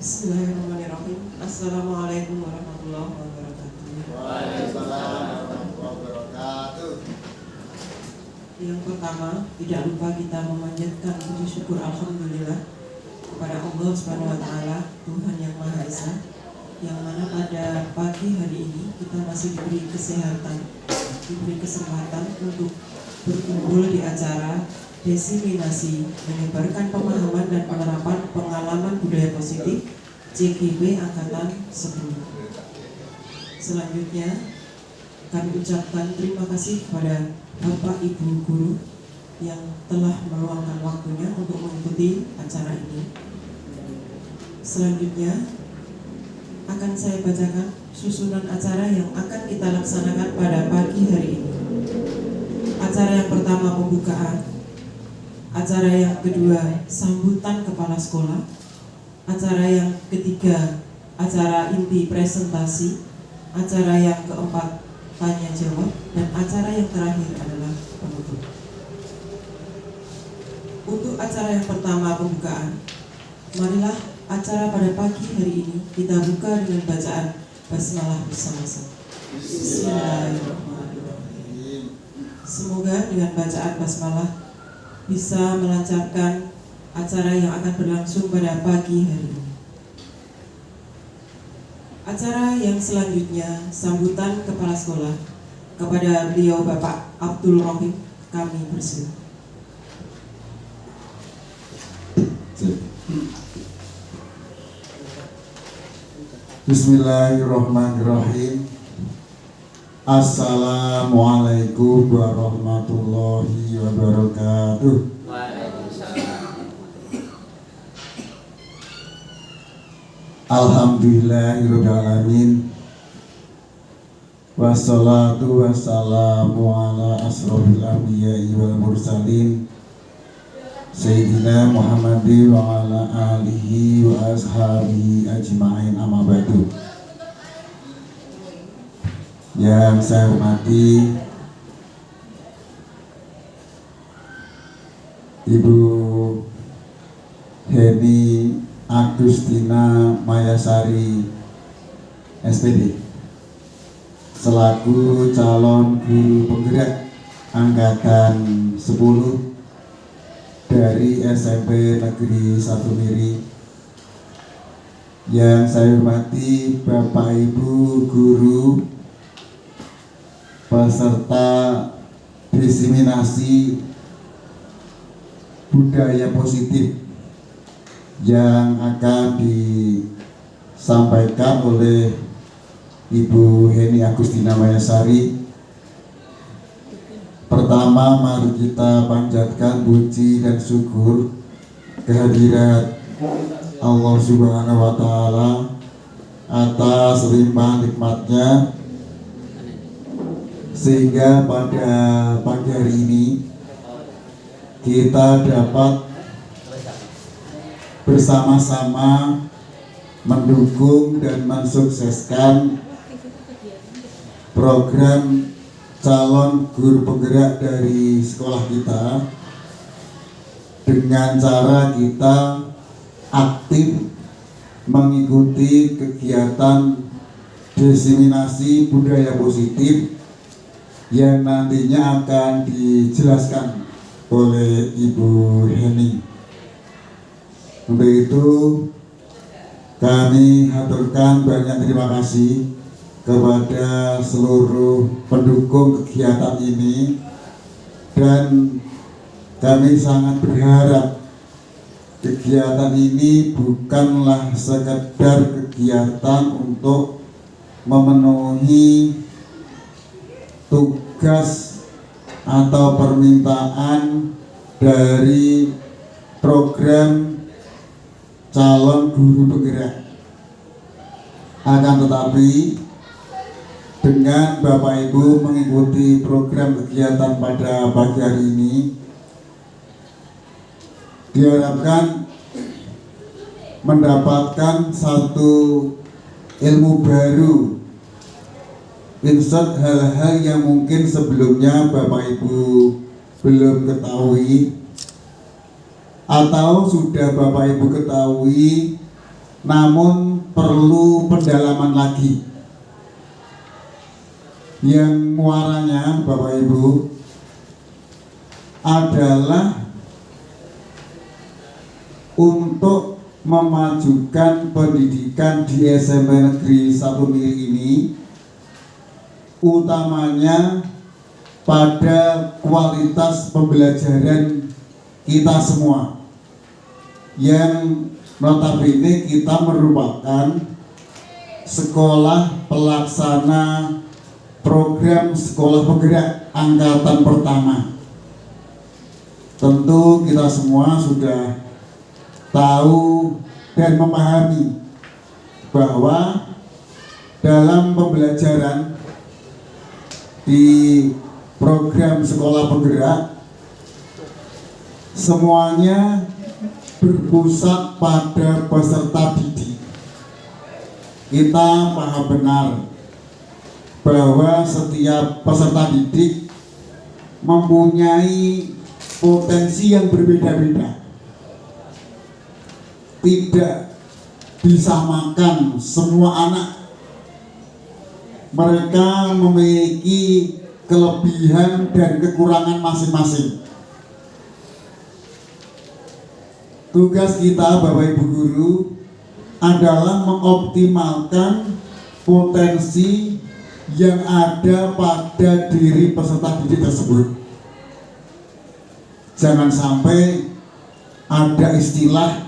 Bismillahirrahmanirrahim. Assalamualaikum warahmatullahi wabarakatuh. Waalaikumsalam warahmatullahi wabarakatuh. Yang pertama, tidak lupa kita memanjatkan puji syukur alhamdulillah kepada Allah Subhanahu wa taala, Tuhan yang Maha Esa, yang mana pada pagi hari ini kita masih diberi kesehatan, diberi kesempatan untuk berkumpul di acara Desiminasi Menyebarkan Pemahaman dan Penerapan Pengalaman Budaya Positif CGP Angkatan 10. Selanjutnya kami ucapkan terima kasih kepada Bapak Ibu Guru yang telah meluangkan waktunya untuk mengikuti acara ini. Selanjutnya akan saya bacakan susunan acara yang akan kita laksanakan pada pagi hari ini. Acara yang pertama pembukaan, acara yang kedua sambutan kepala sekolah, acara yang ketiga acara inti presentasi, acara yang keempat tanya jawab, dan acara yang terakhir adalah penutup. Untuk acara yang pertama pembukaan, marilah acara pada pagi hari ini kita buka dengan bacaan basmalah bersama-sama. Bismillahirrahmanirrahim. Semoga dengan bacaan basmalah bisa melancarkan acara yang akan berlangsung pada pagi hari ini. Acara yang selanjutnya sambutan kepala sekolah. Kepada beliau Bapak Abdul Rohim kami persilakan. Bismillahirrahmanirrahim. Assalamualaikum warahmatullahi wabarakatuh. Alhamdulillahirrahmanirrahim. Wassalatu wassalamu ala asrofil anbiya'i wal mursalin Sayyidina Muhammadin wa ala alihi wa ashabihi ajma'in, amma ba'du. Yang saya hormati Ibu Heni Agustina Mayasari SPD selaku calon guru penggerak angkatan 10 dari SMP Negeri 1 Miri. Yang saya hormati Bapak Ibu guru peserta desiminasi budaya positif yang akan disampaikan oleh Ibu Heni Agustina Mayasari. Pertama, mari kita panjatkan puji dan syukur kehadirat Allah Subhanahu wa taala atas limpah nikmatnya, sehingga pada pagi hari ini kita dapat bersama-sama mendukung dan mensukseskan program calon guru penggerak dari sekolah kita dengan cara kita aktif mengikuti kegiatan desiminasi budaya positif yang nantinya akan dijelaskan oleh Ibu Heni. Untuk itu kami haturkan banyak terima kasih kepada seluruh pendukung kegiatan ini, dan kami sangat berharap kegiatan ini bukanlah sekedar kegiatan untuk memenuhi tugas atau permintaan dari program calon guru penggerak, akan tetapi dengan Bapak Ibu mengikuti program kegiatan pada pagi hari ini, diharapkan mendapatkan satu ilmu baru, insert hal-hal yang mungkin sebelumnya Bapak Ibu belum ketahui, atau sudah Bapak Ibu ketahui namun perlu pendalaman lagi. Yang muaranya Bapak Ibu adalah untuk memajukan pendidikan di SMP Negeri 1 Miri ini, utamanya pada kualitas pembelajaran kita semua, yang notabene kita merupakan sekolah pelaksana program sekolah penggerak angkatan pertama. Tentu kita semua sudah tahu dan memahami bahwa dalam pembelajaran di program sekolah penggerak semuanya berpusat pada peserta didik. Kita paham benar bahwa setiap peserta didik mempunyai potensi yang berbeda-beda. Tidak disamakan semua anak. Mereka memiliki kelebihan dan kekurangan masing-masing. Tugas kita Bapak Ibu Guru adalah mengoptimalkan potensi yang ada pada diri peserta didik tersebut. Jangan sampai ada istilah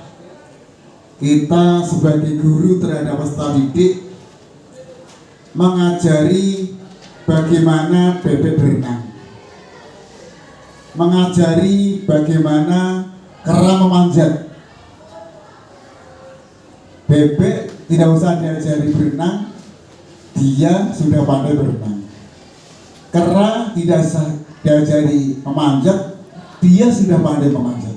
kita sebagai guru terhadap peserta didik mengajari bagaimana bebek berenang, mengajari bagaimana kera memanjat. Bebek tidak usah diajari berenang, dia sudah pandai berenang. Kera tidak usah diajari memanjat, dia sudah pandai memanjat.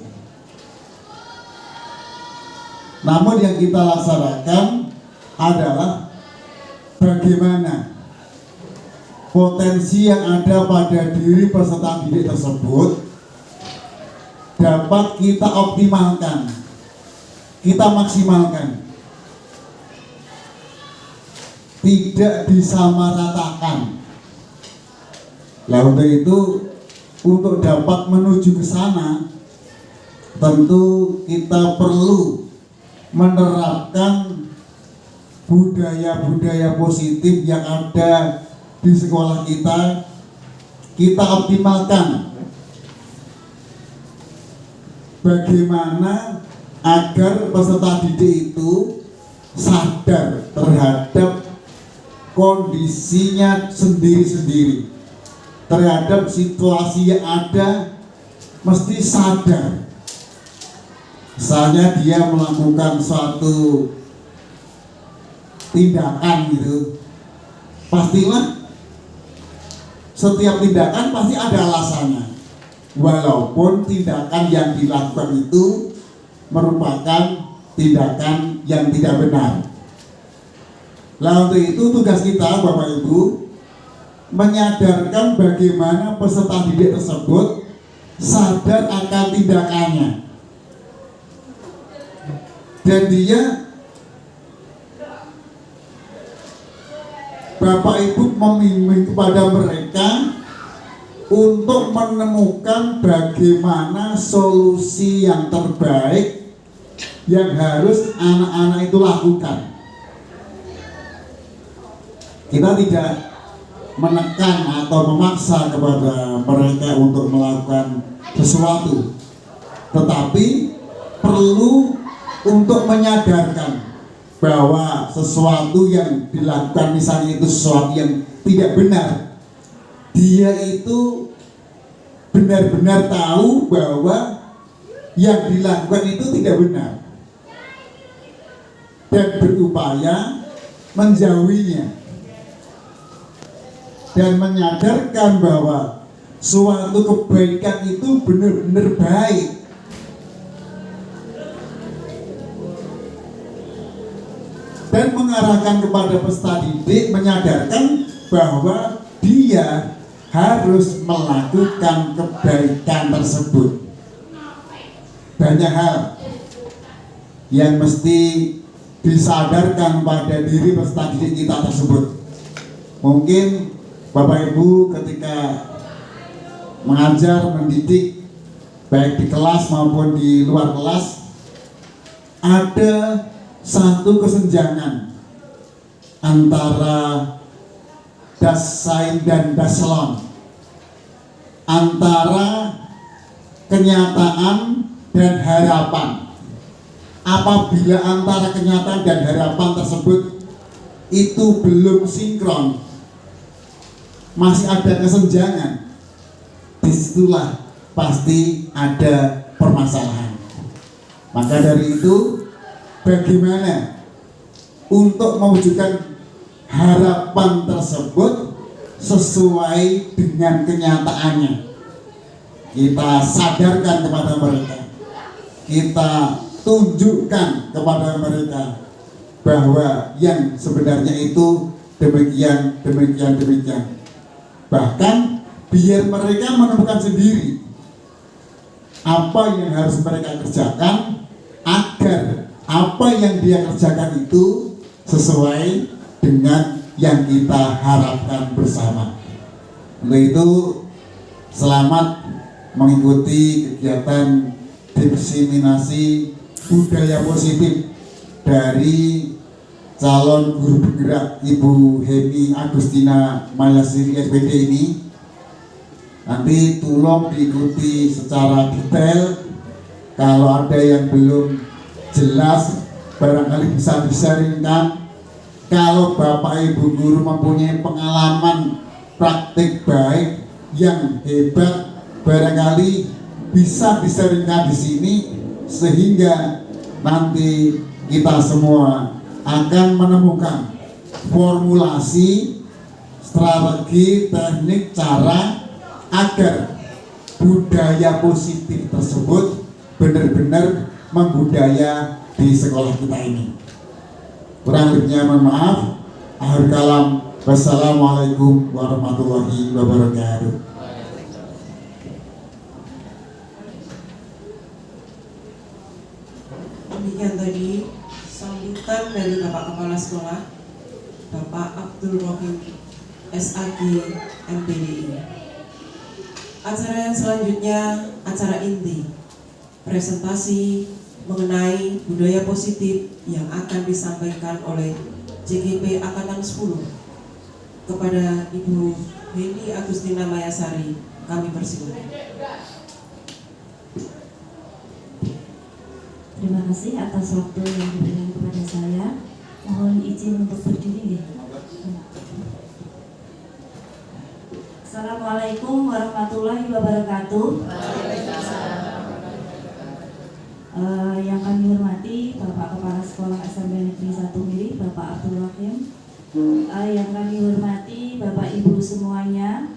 Namun yang kita laksanakan adalah bagaimana potensi yang ada pada diri peserta didik tersebut dapat kita optimalkan, kita maksimalkan, tidak disamaratakan. Nah, untuk itu, untuk dapat menuju ke sana, tentu kita perlu menerapkan budaya-budaya positif yang ada di sekolah kita. Kita optimalkan bagaimana agar peserta didik itu sadar terhadap kondisinya sendiri-sendiri, terhadap situasi yang ada, mesti sadar. Misalnya dia melakukan suatu tindakan gitu, pastilah setiap tindakan pasti ada alasannya, walaupun tindakan yang dilakukan itu merupakan tindakan yang tidak benar. Nah, untuk itu tugas kita Bapak Ibu menyadarkan bagaimana peserta didik tersebut sadar akan tindakannya, dan dia, Bapak Ibu membimbing kepada mereka untuk menemukan bagaimana solusi yang terbaik yang harus anak-anak itu lakukan. Kita tidak menekan atau memaksa kepada mereka untuk melakukan sesuatu, tetapi perlu untuk menyadarkan bahwa sesuatu yang dilakukan, misalnya itu sesuatu yang tidak benar, dia itu benar-benar tahu bahwa yang dilakukan itu tidak benar dan berupaya menjauhinya, dan menyadarkan bahwa suatu kebaikan itu benar-benar baik. Dan mengarahkan kepada peserta didik, menyadarkan bahwa dia harus melakukan kebaikan tersebut. Banyak hal yang mesti disadarkan pada diri peserta didik kita tersebut. Mungkin Bapak Ibu ketika mengajar, mendidik, baik di kelas maupun di luar kelas, ada satu kesenjangan antara dasain dan daslon, antara kenyataan dan harapan. Apabila antara kenyataan dan harapan tersebut itu belum sinkron, masih ada kesenjangan, disitulah pasti ada permasalahan. Maka dari itu, bagaimana untuk mewujudkan harapan tersebut sesuai dengan kenyataannya? Kita sadarkan kepada mereka, kita tunjukkan kepada mereka bahwa yang sebenarnya itu demikian. Bahkan biar mereka menemukan sendiri apa yang harus mereka kerjakan, agar apa yang dia kerjakan itu sesuai dengan yang kita harapkan bersama. Untuk itu, selamat mengikuti kegiatan diseminasi budaya positif dari calon guru penggerak Ibu Hemi Agustina Mayasari SPD ini. Nanti tolong diikuti secara detail. Kalau ada yang belum jelas, barangkali bisa disaringkan. Kalau Bapak Ibu guru mempunyai pengalaman praktik baik yang hebat, barangkali bisa disaringkan di sini, sehingga nanti kita semua akan menemukan formulasi, strategi, teknik, cara agar budaya positif tersebut benar-benar membudaya di sekolah kita ini. Kurang lebihnya mohon maaf. Akhir kalam, wassalamualaikum warahmatullahi wabarakatuh. Demikian tadi sambutan dari Bapak Kepala Sekolah, Bapak Abdul Rohim SAG MPDI. Acara yang selanjutnya, acara inti, presentasi mengenai budaya positif yang akan disampaikan oleh JGP Angkatan 10. Kepada Ibu Hemi Agustina Mayasari, kami persilakan. Terima kasih atas waktu yang diberikan kepada saya. Mohon izin untuk berdiri. Assalamualaikum warahmatullahi wabarakatuh. Yang kami hormati Bapak Kepala Sekolah SMP Negeri 1 Miri, Bapak Abdul Rahim. Yang kami hormati Bapak Ibu semuanya.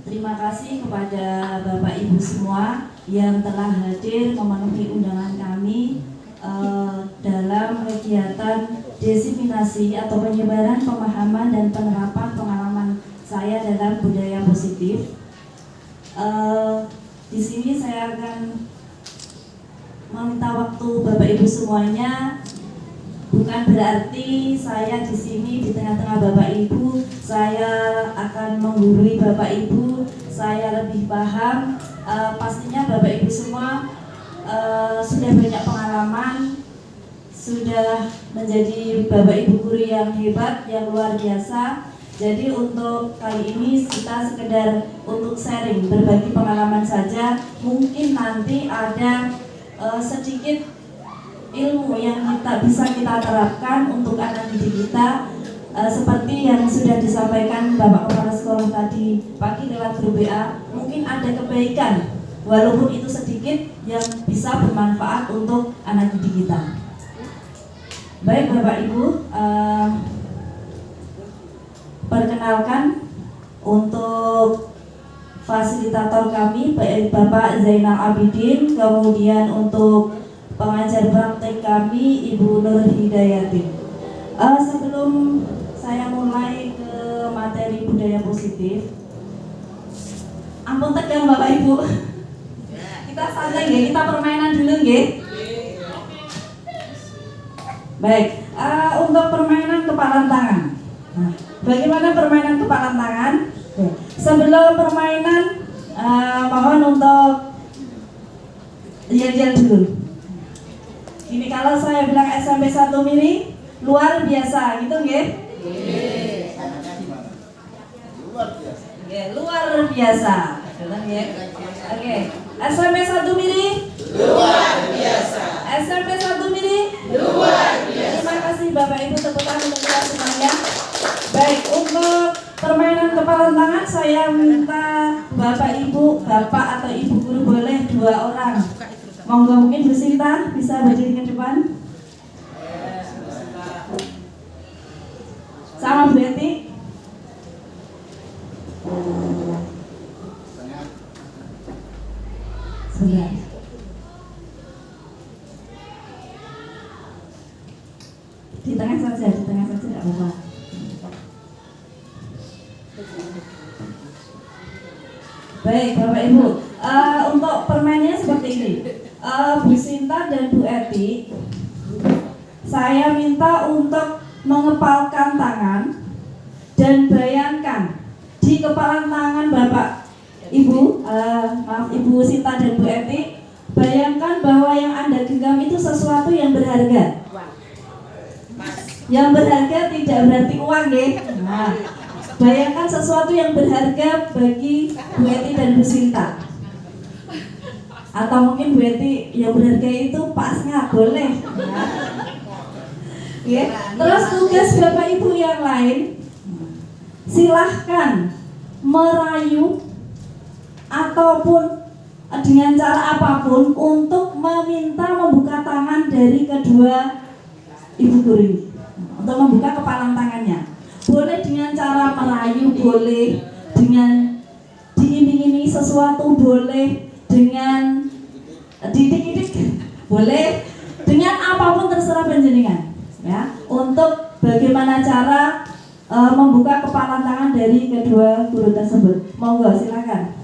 Terima kasih kepada Bapak Ibu semua yang telah hadir memenuhi undangan kami dalam kegiatan diseminasi atau penyebaran pemahaman dan penerapan pengalaman saya dalam budaya positif. Di sini saya akan meminta waktu Bapak Ibu semuanya. Bukan berarti saya di sini di tengah-tengah Bapak Ibu saya akan menggurui Bapak Ibu, saya lebih paham. Pastinya Bapak Ibu semua sudah banyak pengalaman, sudah menjadi Bapak Ibu guru yang hebat, yang luar biasa. Jadi untuk kali ini kita sekedar untuk sharing, berbagi pengalaman saja. Mungkin nanti ada sedikit ilmu yang bisa kita terapkan untuk anak didik kita, seperti yang sudah disampaikan Bapak Kepala Sekolah tadi pagi lewat grup WA. Mungkin ada kebaikan, walaupun itu sedikit, yang bisa bermanfaat untuk anak didik kita. Baik Bapak Ibu, perkenalkan untuk fasilitator kami Bapak Zainal Abidin, kemudian untuk pengajar praktek kami Ibu Nur Hidayati. Sebelum saya mulai ke materi budaya positif, ampun tegang Bapak Ibu, kita santai ya, kita permainan dulu ya. Baik, untuk permainan kepalan tangan. Nah, bagaimana permainan kepalan tangan? Sebelum permainan, mohon untuk yel-yel dulu. Ini kalau saya bilang SMP 1 mili, luar biasa, gitu nggih? Luar biasa. Oke. SMP 1 mili? Luar biasa. SMP 1 mili? Luar biasa. Terima kasih Bapak Ibu, tepuk tangan untuk kita semuanya. Baik, untuk permainan kepalan tangan saya minta Bapak Ibu, Bapak atau Ibu guru boleh 2 orang. Monggo, mungkin Bu Sinta bisa berdiri ke depan. Sama Bu Eti. Sebentar. Di tengah saja, tidak apa-apa. Baik, Bapak Ibu, untuk permainnya seperti ini. Bu Sinta dan Bu Eti, saya minta untuk mengepalkan tangan dan bayangkan di kepalan tangan Bapak Ibu, maaf Ibu Sinta dan Bu Eti, bayangkan bahwa yang Anda genggam itu sesuatu yang berharga. Yang berharga tidak berarti uang, ya. Nah, bayangkan sesuatu yang berharga bagi Bu Eti dan Bu Sinta. Atau mungkin Bu Eti yang berharga itu pasnya boleh. Ya. Terus tugas Bapak Ibu yang lain, silahkan merayu ataupun dengan cara apapun untuk meminta membuka tangan dari kedua ibu guru ini, untuk membuka kepalan tangannya. Boleh dengan cara merayu, boleh dengan diiming-imingi sesuatu, boleh dengan didik-didik, boleh dengan apapun terserah panjenengan, ya. Untuk bagaimana cara membuka kepalan tangan dari kedua guru tersebut. Monggo, silakan.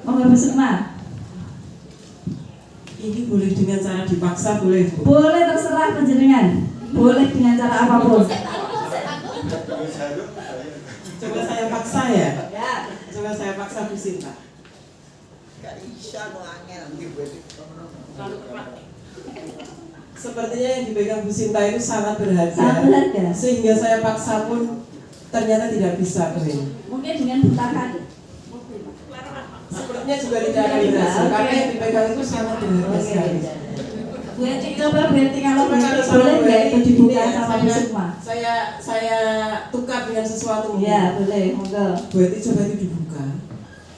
Monggo Bu Sukma. Ini boleh dengan cara dipaksa, boleh Bu? Boleh, terserah panjenengan. Boleh dengan cara apapun. Coba saya paksa ya. Ya. Coba saya paksa Bu Sinta. Sepertinya yang dipegang Bu Sinta itu sangat berharga. Sangat berharga. Sehingga saya paksa pun ternyata tidak bisa Bu. Mungkin dengan bentakan. Sepertinya juga tidak akan berhasil karena yang dipegang itu sangat berharga sekali. Bu Eti, coba Bu Eti, kalau Coba kalau sama boleh Bu nggak Eti, itu dibuka ini ya, sama Bu Sukma? Saya tukar dengan sesuatu. Ya, boleh, monggo. Bu Eti coba itu dibuka.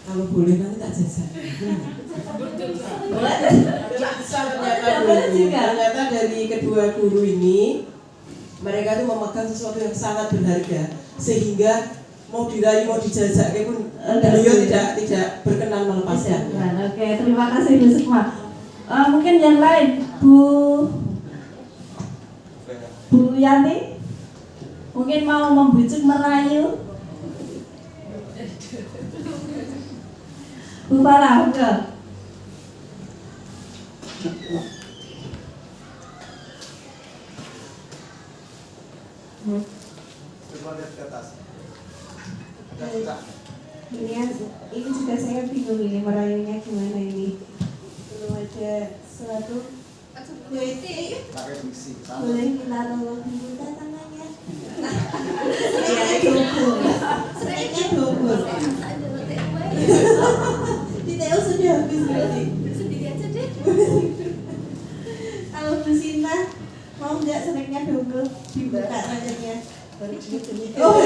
Kalau boleh nanti tak jajan. Boleh. Ternyata dari kedua guru ini mereka itu memegang sesuatu yang sangat berharga sehingga mau dirayu mau dijajak pun beliau tidak berkenan melepaskan. Oke, terima kasih Bu Sukma. Mungkin yang lain, Bu Yanti, mungkin mau membujuk merayu. Bu Farah, enggak? Coba lihat ke atas. Ini juga saya bingung ini merayunya gimana ini. Belum ada suatu. Pakai diksi. Boleh kita buka tangannya. Sebaiknya double. Di TO sudah habis berarti. Sendiri aja deh. Kalau Bu Sinta mau nggak sebaiknya double dibuka tangannya. Oh,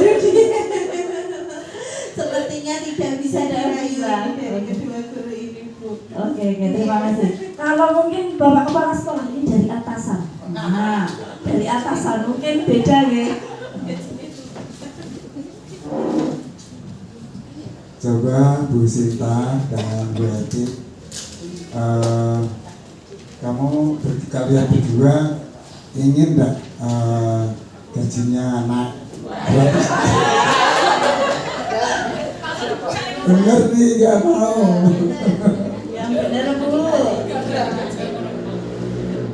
sepertinya tidak bisa dirayu dari kedua guru ini, Bu. Oke, terima kasih. Kalau mungkin Bapak Kepala Sekolah ini dari atasan. Nah, dari atasan mungkin beda ya. Coba Bu Sinta dan Bu Eti, kamu kalian berdua ingin enggak gajinya naik? Yang Bener Bu.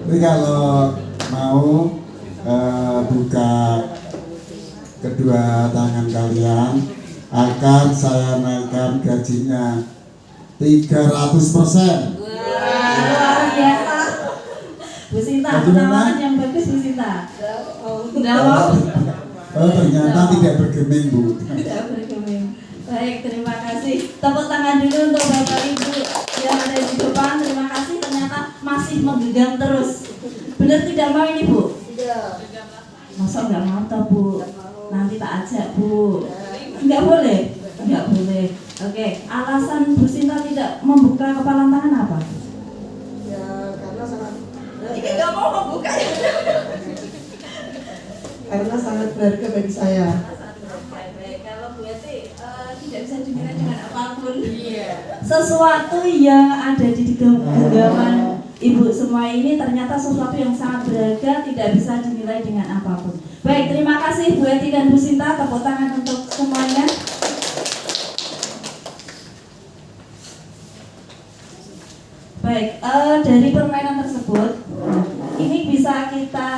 Tapi kalau mau buka kedua tangan kalian, akan saya naikkan gajinya 300%. Luar biasa. Bu Sinta, penawaran yang bagus Bu Sinta. Enggak mau. Oh ternyata tidak bergeming Bu. Tidak bergeming. Baik, terima kasih. Tepuk tangan dulu untuk Bapak Ibu yang ada di depan. Terima kasih, ternyata masih menggenggam terus. Benar tidak mau ini Bu? Tidak. Masa nggak mau toh Bu? Nanti tak ajak Bu. Nggak boleh? Nggak boleh. Oke, alasan Bu Sinta tidak membuka kepalan tangan apa? Ya karena sangat Ini nggak mau membuka. karena sangat berharga bagi saya. Baik, kalau Bu Eti tidak bisa dinilai dengan apapun. Sesuatu yang ada di genggaman Ibu semua ini ternyata sesuatu yang sangat berharga, tidak bisa dinilai dengan apapun. Baik, terima kasih Bu Eti dan Bu Sinta. Tepuk tangan untuk semuanya. Baik, dari permainan tersebut ini bisa kita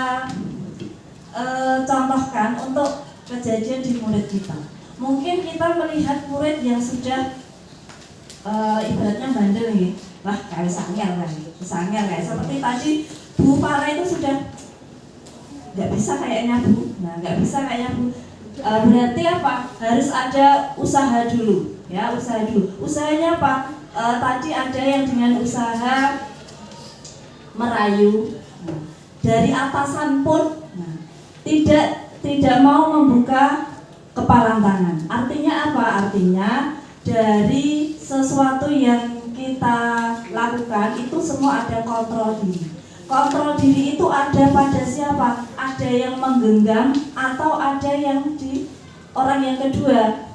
contohkan untuk kejadian di murid kita. Mungkin kita melihat murid yang sudah ibaratnya bandel nih, wah kayak sangel kayak seperti tadi Bu Farah itu sudah nggak bisa kayaknya Bu. Nah nggak bisa kayaknya Bu. Berarti apa? Harus ada usaha dulu, ya usaha dulu. Usahanya apa? Tadi ada yang dengan usaha merayu. Nah, dari atasan pun tidak mau membuka kepalan tangan. Artinya apa? Artinya dari sesuatu yang kita lakukan itu semua ada kontrol diri. Kontrol diri itu ada pada siapa? Ada yang menggenggam atau ada yang di orang yang kedua.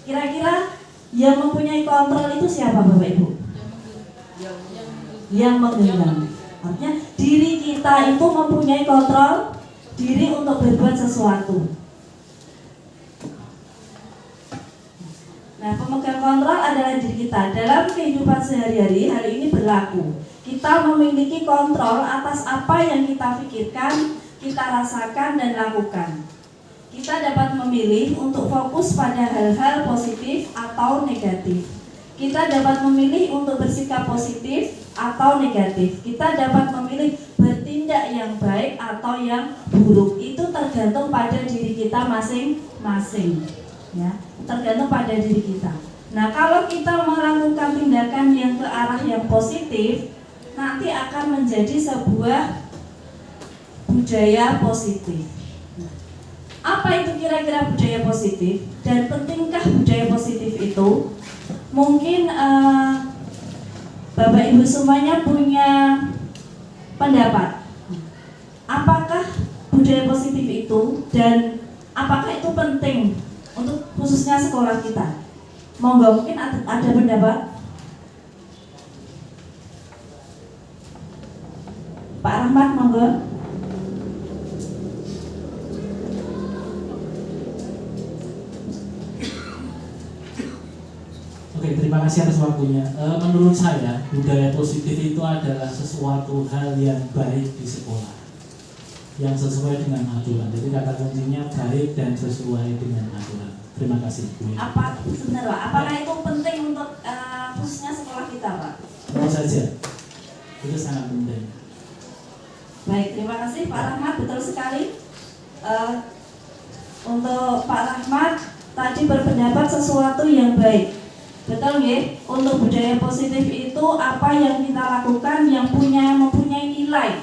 Kira-kira yang mempunyai kontrol itu siapa Bapak Ibu? Yang menggenggam. Artinya diri kita itu mempunyai kontrol diri untuk berbuat sesuatu. Nah, pemegang kontrol adalah diri kita. Dalam kehidupan sehari-hari, hal ini berlaku. Kita memiliki kontrol atas apa yang kita pikirkan, kita rasakan dan lakukan. Kita dapat memilih untuk fokus pada hal-hal positif atau negatif. Kita dapat memilih untuk bersikap positif atau negatif. Kita dapat memilih bertindak yang baik atau yang buruk. Itu tergantung pada diri kita masing-masing. Ya, tergantung pada diri kita. Nah, kalau kita melakukan tindakan yang ke arah yang positif, nanti akan menjadi sebuah budaya positif. Apa itu kira-kira budaya positif? Dan pentingkah budaya positif itu? Mungkin Bapak Ibu semuanya punya pendapat. Apakah budaya positif itu dan apakah itu penting untuk khususnya sekolah kita? Monggo, mungkin ada pendapat? Pak Rahmat, monggo. Oke, terima kasih atas waktunya. Menurut saya, budaya positif itu adalah sesuatu hal yang baik di sekolah, yang sesuai dengan aturan. Jadi kata kuncinya baik dan sesuai dengan aturan. Terima kasih. Apa sebentar Pak? Apakah itu penting untuk khususnya sekolah kita Pak? Tentu saja, itu sangat penting. Baik, terima kasih Pak Rahmat, betul sekali. Untuk Pak Rahmat tadi berpendapat sesuatu yang baik. Betul ya? Untuk budaya positif itu apa yang kita lakukan yang mempunyai nilai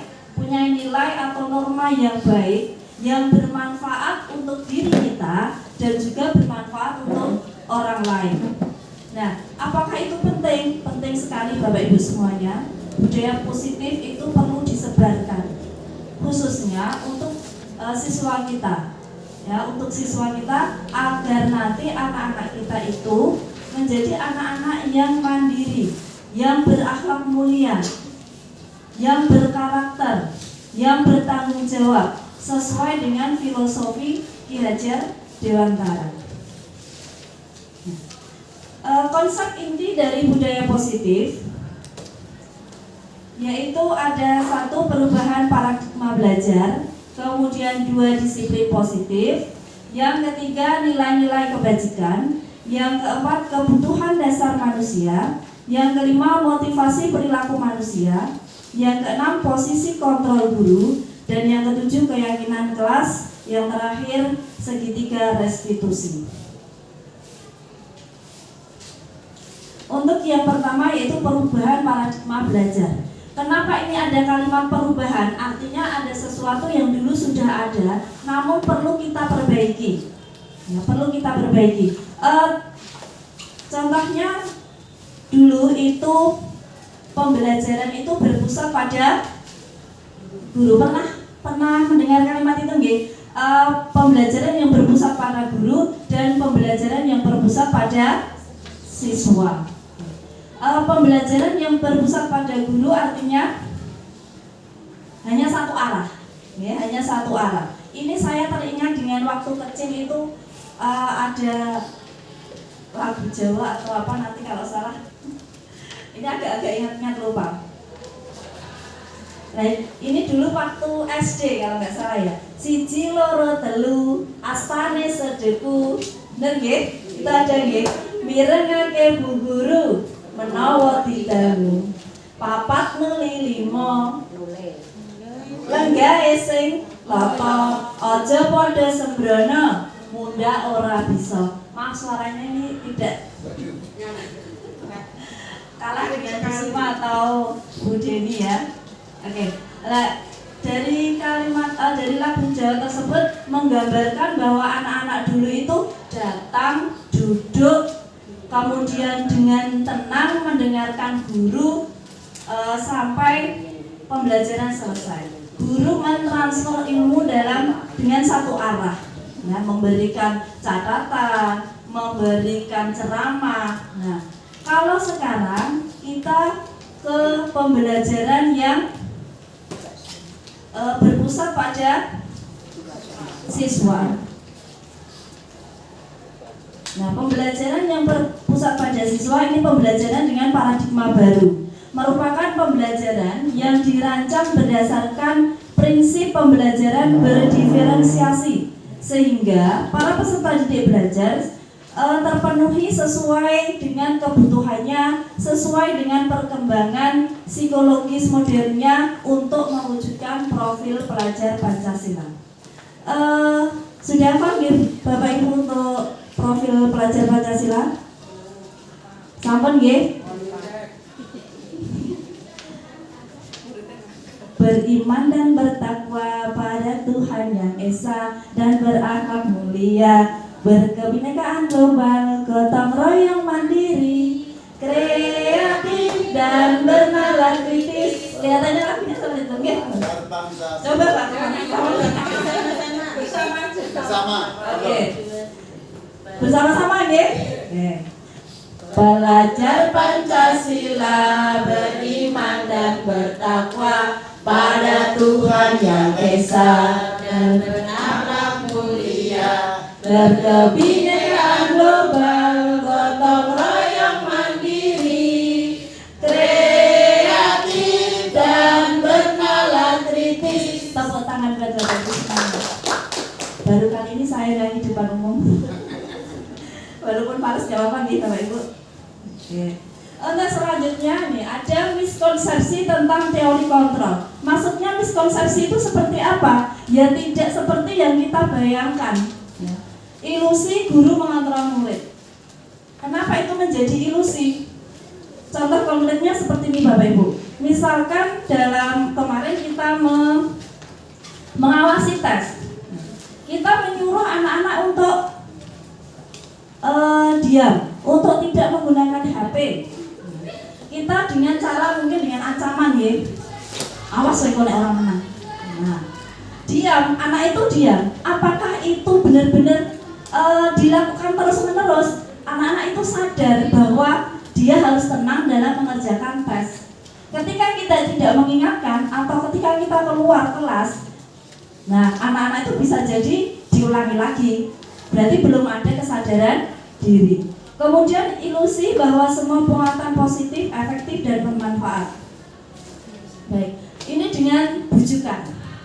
atau norma yang baik, yang bermanfaat untuk diri kita dan juga bermanfaat untuk orang lain. Nah, apakah itu penting? Penting sekali Bapak Ibu semuanya. Budaya positif itu perlu disebarkan, khususnya untuk siswa kita. Ya, untuk siswa kita agar nanti anak-anak kita itu menjadi anak-anak yang mandiri, yang berakhlak mulia, yang berkarakter, yang bertanggung jawab sesuai dengan filosofi Ki Hajar Dewantara. Konsep inti dari budaya positif yaitu ada 1 perubahan paradigma belajar, kemudian 2 disiplin positif, yang ketiga nilai-nilai kebajikan, yang keempat kebutuhan dasar manusia, yang kelima motivasi perilaku manusia, yang keenam posisi kontrol guru, dan yang ketujuh keyakinan kelas, yang terakhir segitiga restitusi. Untuk yang pertama yaitu perubahan paradigma belajar. Kenapa ini ada kalimat perubahan? Artinya ada sesuatu yang dulu sudah ada, namun perlu kita perbaiki. Ya, perlu kita perbaiki. Contohnya dulu itu pembelajaran itu berpusat pada guru. Pernah mendengar kalimat itu nggih? Pembelajaran yang berpusat pada guru dan pembelajaran yang berpusat pada siswa. Pembelajaran yang berpusat pada guru artinya hanya satu arah, ya, hanya satu arah. Ini saya teringat dengan waktu kecil itu ada lagu Jawa atau apa nanti kalau salah. Ini agak-agak ingat-ingat lupa. Nah, ini dulu waktu SD kalau nggak salah ya. Siji loro telu astane sedeku, bener nggih? Itu ada nggih. Mirengake Bu Guru menawa didangu. Papat nuli limo. Lenggahe sing lata, aja padha sembrono, mundak ora bisa. Maaf suaranya ini tidak kalah dengan Kusuma atau Bu Deni ya. Oke. Dari kalimat dari lagu Jawa tersebut menggambarkan bahwa anak-anak dulu itu datang, duduk, kemudian dengan tenang mendengarkan guru sampai pembelajaran selesai. Guru mentransfer ilmu dengan satu arah, ya, memberikan catatan, memberikan ceramah. Nah, kalau sekarang kita ke pembelajaran yang berpusat pada siswa. Nah, pembelajaran yang berpusat pada siswa ini pembelajaran dengan paradigma baru. Merupakan pembelajaran yang dirancang berdasarkan prinsip pembelajaran berdiferensiasi, sehingga para peserta didik belajar terpenuhi sesuai dengan kebutuhannya, sesuai dengan perkembangan psikologis modernnya untuk mewujudkan profil pelajar Pancasila. Sudah panggil Bapak Ibu untuk profil pelajar Pancasila? Sampun nggih? Beriman dan bertakwa pada Tuhan Yang Esa dan berakhlak mulia, berkebinekaan global, gotong royong mandiri, kreatif dan bernalar kritis. Kelihatannya lagunya seperti itu, nggih? Coba Pak. Bersama. Oke. Bersama-sama nggih? Belajar Pancasila, beriman dan bertakwa pada Tuhan Yang Esa dan berakhlak mulia, berkebinekaan global, gotong royong mandiri, kreatif dan bernalar kritis. Tepuk tangan buat Bapak Ibu. Baru kali ini saya nyanyi di depan umum. Walaupun Paris jawaban nih Bapak Ibu. Oke. Untuk selanjutnya nih ada miskonsepsi tentang teori kontrol. Maksudnya miskonsepsi itu seperti apa? Ya tidak seperti yang kita bayangkan. Ya. Ilusi guru mengontrol murid. Kenapa itu menjadi ilusi? Contoh konkretnya seperti ini Bapak Ibu. Misalkan dalam kemarin kita mengawasi tes, kita menyuruh anak-anak untuk diam, untuk tidak menggunakan HP. Kita dengan cara mungkin dengan ancaman ya, awas oleh orang menang. Nah, diam, anak itu diam. Apakah itu benar-benar dilakukan terus-menerus? Anak-anak itu sadar bahwa dia harus tenang dalam mengerjakan tes. Ketika kita tidak mengingatkan atau ketika kita keluar kelas, nah anak-anak itu bisa jadi diulangi lagi. Berarti belum ada kesadaran diri. Kemudian ilusi bahwa semua penguatan positif, efektif, dan bermanfaat. Baik, ini dengan bujukan.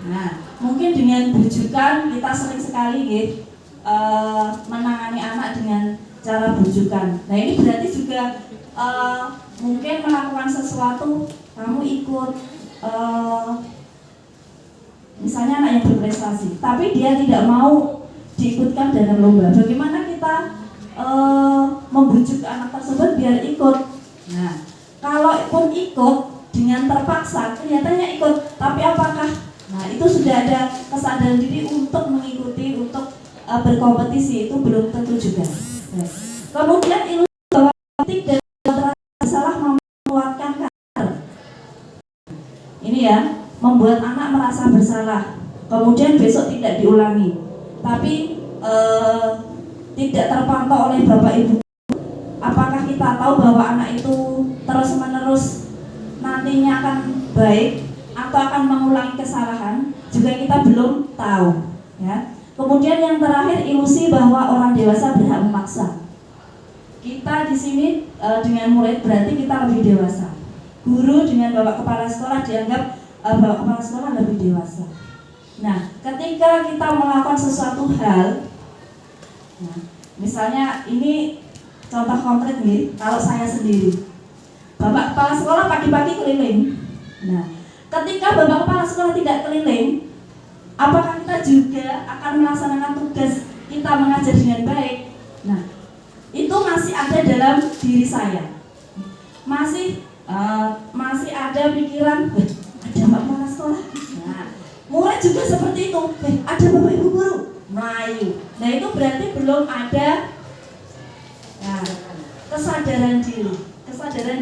Nah, mungkin dengan bujukan kita sering sekali menangani anak dengan cara bujukan. Nah, ini berarti juga mungkin melakukan sesuatu, kamu ikut misalnya anak yang berprestasi, tapi dia tidak mau diikutkan dalam lomba. Bagaimana kita membujuk anak tersebut biar ikut? Nah, kalaupun ikut dengan terpaksa, kelihatannya ikut, tapi apakah? Nah, itu sudah ada kesadaran diri untuk mengikuti, untuk berkompetisi, itu belum tentu juga. Nah, kemudian ilusi bahwa kritik dan salah menguatkan karakter. Ini ya, membuat anak merasa bersalah, kemudian besok tidak diulangi, tapi tidak terpantau oleh bapak ibu. Apakah kita tahu bahwa anak itu terus menerus nantinya akan baik atau akan mengulangi kesalahan? Juga kita belum tahu, ya. Kemudian yang terakhir, ilusi bahwa orang dewasa berhak memaksa. Kita di sini dengan murid berarti kita lebih dewasa. Guru dengan bapak kepala sekolah dianggap bapak kepala sekolah lebih dewasa. Nah, ketika kita melakukan sesuatu hal, nah, misalnya ini contoh konkret nih, kalau saya sendiri, bapak kepala sekolah pagi-pagi keliling. Nah, ketika bapak kepala sekolah tidak keliling, apakah kita juga akan melaksanakan tugas kita mengajar dengan baik? Nah, itu masih ada dalam diri saya. Masih ada pikiran, ada bapak kepala sekolah. Nah, murid juga seperti itu, ada bapak ibu guru, melayu. Nah, itu berarti belum ada kesadaran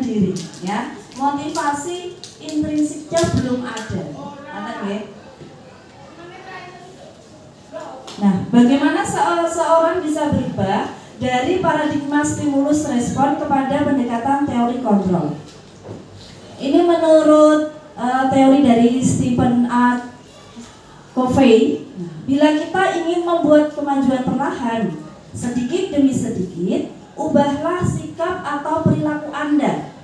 diri, ya. Motivasi intrinsiknya belum ada. Nah, bagaimana seorang bisa berubah dari paradigma stimulus respon kepada pendekatan teori kontrol? Ini menurut teori dari Stephen A. Covey. Bila kita ingin membuat kemajuan perlahan, sedikit demi sedikit, ubahlah sikap atau perilaku Anda.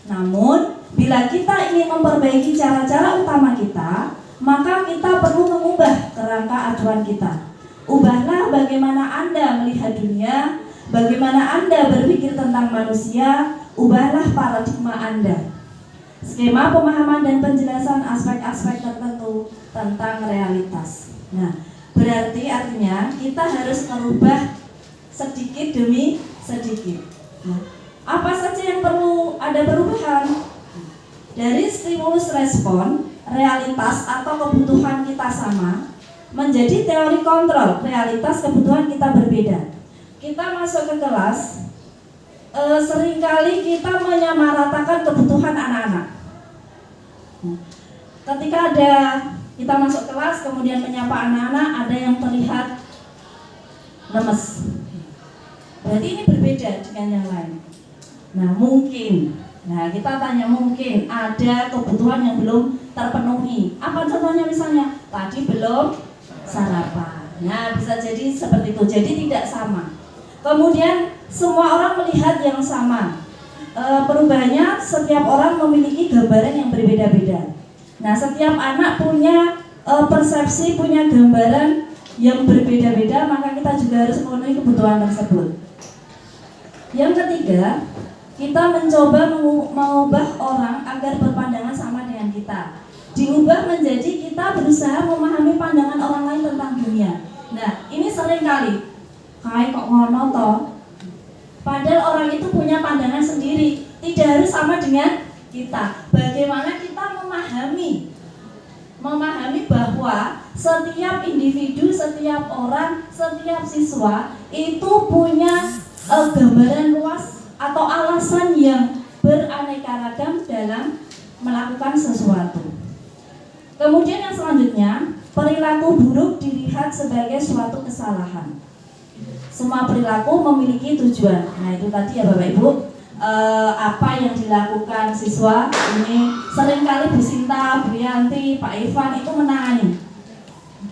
Namun, bila kita ingin memperbaiki cara-cara utama kita, maka kita perlu mengubah kerangka acuan kita. Ubahlah bagaimana Anda melihat dunia, bagaimana Anda berpikir tentang manusia, ubahlah paradigma Anda. Skema pemahaman dan penjelasan aspek-aspek tertentu tentang realitas. Nah, berarti artinya kita harus merubah sedikit demi sedikit. Nah, apa saja yang perlu ada perubahan? Dari stimulus respon, realitas atau kebutuhan kita sama, menjadi teori kontrol, realitas kebutuhan kita berbeda. Kita masuk ke kelas, seringkali kita menyamaratakan kebutuhan anak-anak. Ketika kita masuk kelas, kemudian menyapa anak-anak, ada yang terlihat lemes. Berarti ini berbeda dengan yang lain. Nah, mungkin, kita tanya, mungkin ada kebutuhan yang belum terpenuhi. Apa contohnya? Misalnya tadi belum sarapan. Nah, bisa jadi seperti itu. Jadi tidak sama. Kemudian semua orang melihat yang sama. Perubahannya, setiap orang memiliki gambaran yang berbeda-beda. Nah, setiap anak punya persepsi, punya gambaran yang berbeda-beda, maka kita juga harus memenuhi kebutuhan tersebut. Yang ketiga, kita mencoba mengubah orang agar berpandangan sama dengan kita. Diubah menjadi kita berusaha memahami pandangan orang lain tentang dunia. Nah, ini sering kali kayak kok ngono toh. Padahal orang itu punya pandangan sendiri, tidak harus sama dengan kita. Bagaimana kita memahami bahwa setiap individu, setiap orang, setiap siswa itu punya gambaran luas atau alasan yang beraneka ragam dalam melakukan sesuatu. Kemudian yang selanjutnya, perilaku buruk dilihat sebagai suatu kesalahan. Semua perilaku memiliki tujuan. Nah, itu tadi ya Bapak Ibu, apa yang dilakukan siswa ini seringkali Bu Sinta, Bu Yanti, Pak Ivan itu menangani.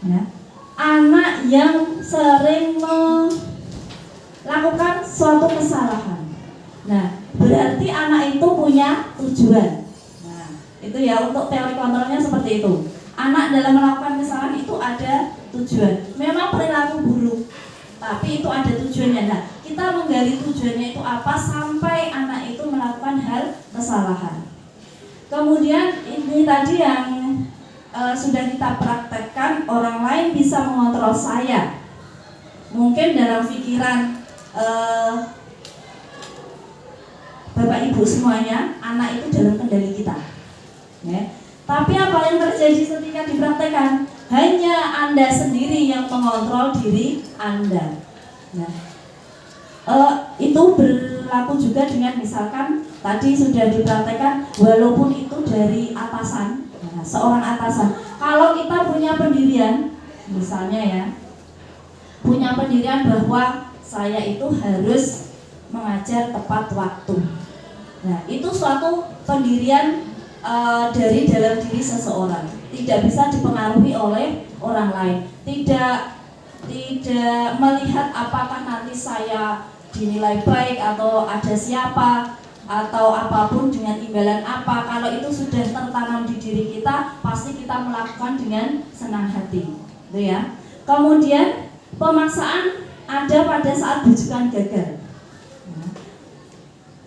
Ya. Anak yang sering lakukan suatu kesalahan. Nah, berarti anak itu punya tujuan. Nah, itu ya untuk teori kontrolnya seperti itu. Anak dalam melakukan kesalahan itu ada tujuan. Memang perilaku buruk, tapi itu ada tujuannya. Nah, kita menggali tujuannya itu apa sampai anak itu melakukan hal kesalahan. Kemudian ini tadi yang sudah kita praktekkan, orang lain bisa mengontrol saya. Mungkin dalam pikiran Bapak Ibu semuanya, anak itu dalam kendali kita, ya. Tapi apa yang terjadi ketika dipraktekkan? Hanya Anda sendiri yang mengontrol diri Anda. Nah, itu berlaku juga dengan misalkan tadi sudah dipraktekkan, walaupun itu dari atasan, nah, seorang atasan. Kalau kita punya pendirian, misalnya ya, punya pendirian bahwa saya itu harus mengajar tepat waktu. Nah, itu suatu pendirian dari dalam diri seseorang, tidak bisa dipengaruhi oleh orang lain, tidak melihat apakah nanti saya dinilai baik atau ada siapa atau apapun dengan imbalan apa. Kalau itu sudah tertanam di diri kita, pasti kita melakukan dengan senang hati, gitu ya. Kemudian pemaksaan ada pada saat bujukan gagal.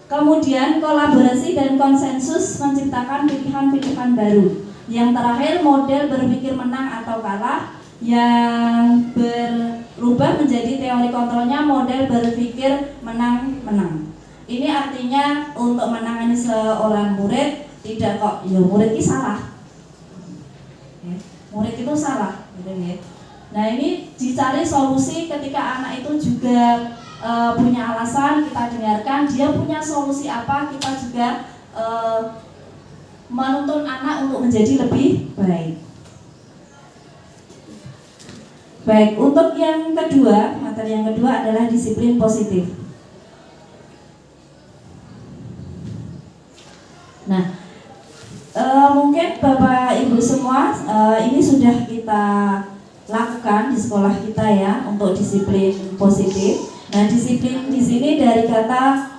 Kemudian kolaborasi dan konsensus menciptakan pilihan-pilihan baru. Yang terakhir, model berpikir menang atau kalah yang berubah menjadi teori kontrolnya model berpikir menang-menang. Ini artinya untuk menangani seorang murid tidak kok, ya murid ini salah, ya, murid itu salah, gitu ya. Nah, ini dicari solusi ketika anak itu juga punya alasan, kita dengarkan dia punya solusi apa, kita juga menuntun anak untuk menjadi lebih baik. Baik, untuk yang kedua, materi yang kedua adalah disiplin positif. Nah, mungkin Bapak Ibu semua ini sudah kita lakukan di sekolah kita ya untuk disiplin positif. Nah, disiplin di sini dari kata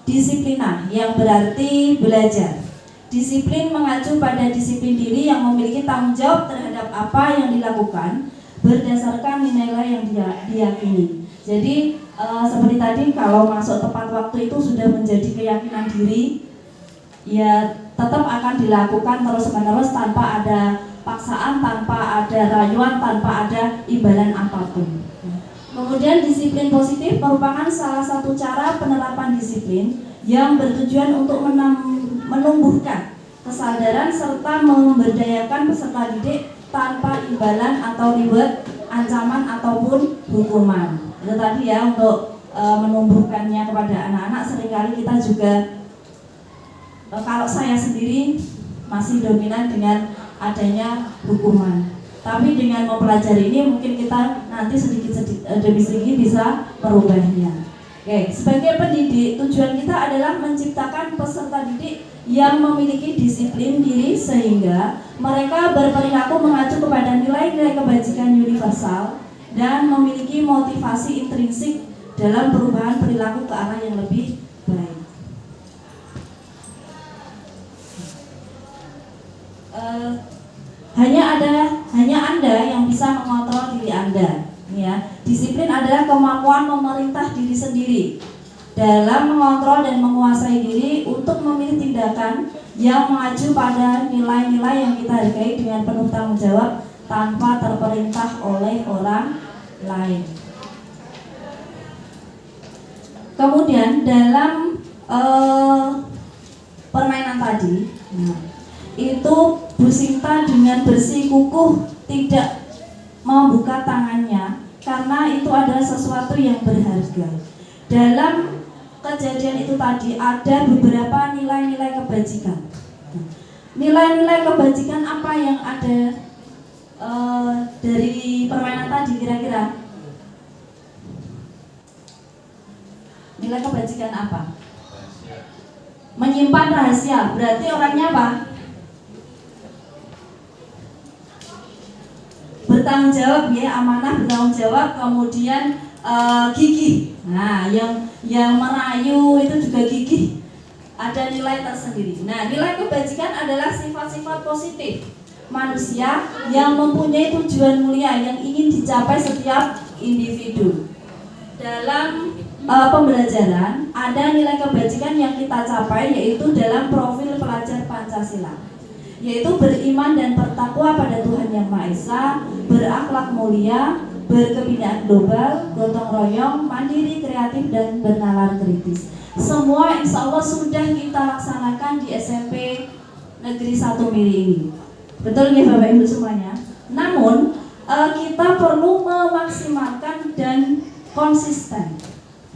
disiplina yang berarti belajar. Disiplin mengacu pada disiplin diri yang memiliki tanggung jawab terhadap apa yang dilakukan berdasarkan nilai yang diyakini. Jadi seperti tadi, kalau masuk tepat waktu itu sudah menjadi keyakinan diri, ya tetap akan dilakukan terus-menerus tanpa ada paksaan, tanpa ada rayuan, tanpa ada imbalan apapun. Kemudian disiplin positif merupakan salah satu cara penerapan disiplin yang bertujuan untuk menumbuhkan kesadaran serta memberdayakan peserta didik tanpa imbalan atau reward, ancaman ataupun hukuman. Itu tadi ya, untuk menumbuhkannya kepada anak-anak. Seringkali kita juga, kalau saya sendiri masih dominan dengan adanya hukuman. Tapi dengan mempelajari ini mungkin kita nanti sedikit demi sedikit bisa merubahnya. Oke, sebagai pendidik tujuan kita adalah menciptakan peserta didik yang memiliki disiplin diri sehingga mereka berperilaku mengacu kepada nilai-nilai kebajikan universal dan memiliki motivasi intrinsik dalam perubahan perilaku ke arah yang lebih baik. Hanya Anda yang bisa mengontrol diri Anda. Ya, disiplin adalah kemampuan memerintah diri sendiri dalam mengontrol dan menguasai diri untuk memilih tindakan yang mengacu pada nilai-nilai yang kita hargai dengan penuh tanggung jawab tanpa terperintah oleh orang lain. Kemudian dalam permainan tadi, itu Bu Sinta dengan bersikukuh tidak membuka tangannya karena itu adalah sesuatu yang berharga. Dalam kejadian itu tadi ada beberapa nilai-nilai kebajikan. Nilai-nilai kebajikan apa yang ada dari permainan tadi kira-kira? Nilai kebajikan apa? Menyimpan rahasia. Berarti orangnya apa? Bertanggung jawab ya, amanah, bertanggung jawab. Kemudian gigih. Nah, yang merayu itu juga gigih, ada nilai tersendiri. Nah, nilai kebajikan adalah sifat-sifat positif manusia yang mempunyai tujuan mulia yang ingin dicapai setiap individu. Dalam pembelajaran ada nilai kebajikan yang kita capai, yaitu dalam profil pelajar Pancasila, yaitu beriman dan bertakwa pada Tuhan Yang Maha Esa, berakhlak mulia, berkebudayaan global, gotong royong, mandiri, kreatif, dan bernalar kritis. Semua insya Allah sudah kita laksanakan di SMP Negeri 1 Miri ini. Betul ya Bapak Ibu semuanya? Namun kita perlu memaksimalkan dan konsisten.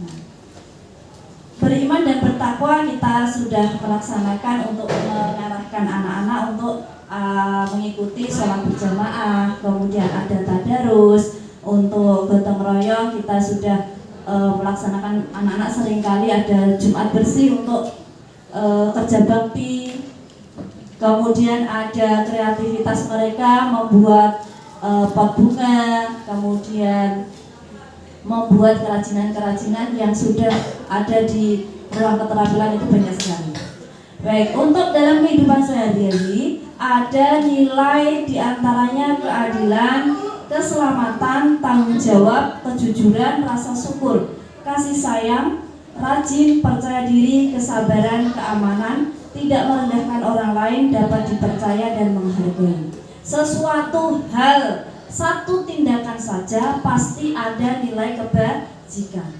Nah, beriman dan bertakwa kita sudah melaksanakan untuk mengarahkan anak-anak untuk mengikuti sholat berjamaah, kemudian ada tadarus. Untuk gotong royong kita sudah melaksanakan, anak-anak seringkali ada Jumat bersih untuk kerja bakti. Kemudian ada kreativitas mereka membuat pot bunga, kemudian membuat kerajinan-kerajinan yang sudah ada di ruang keterampilan itu banyak sekali. Baik, untuk dalam kehidupan sehari-hari ada nilai diantaranya keadilan, keselamatan, tanggung jawab, kejujuran, rasa syukur, kasih sayang, rajin, percaya diri, kesabaran, keamanan, tidak merendahkan orang lain, dapat dipercaya dan menghargai. Sesuatu hal, satu tindakan saja pasti ada nilai kebajikan.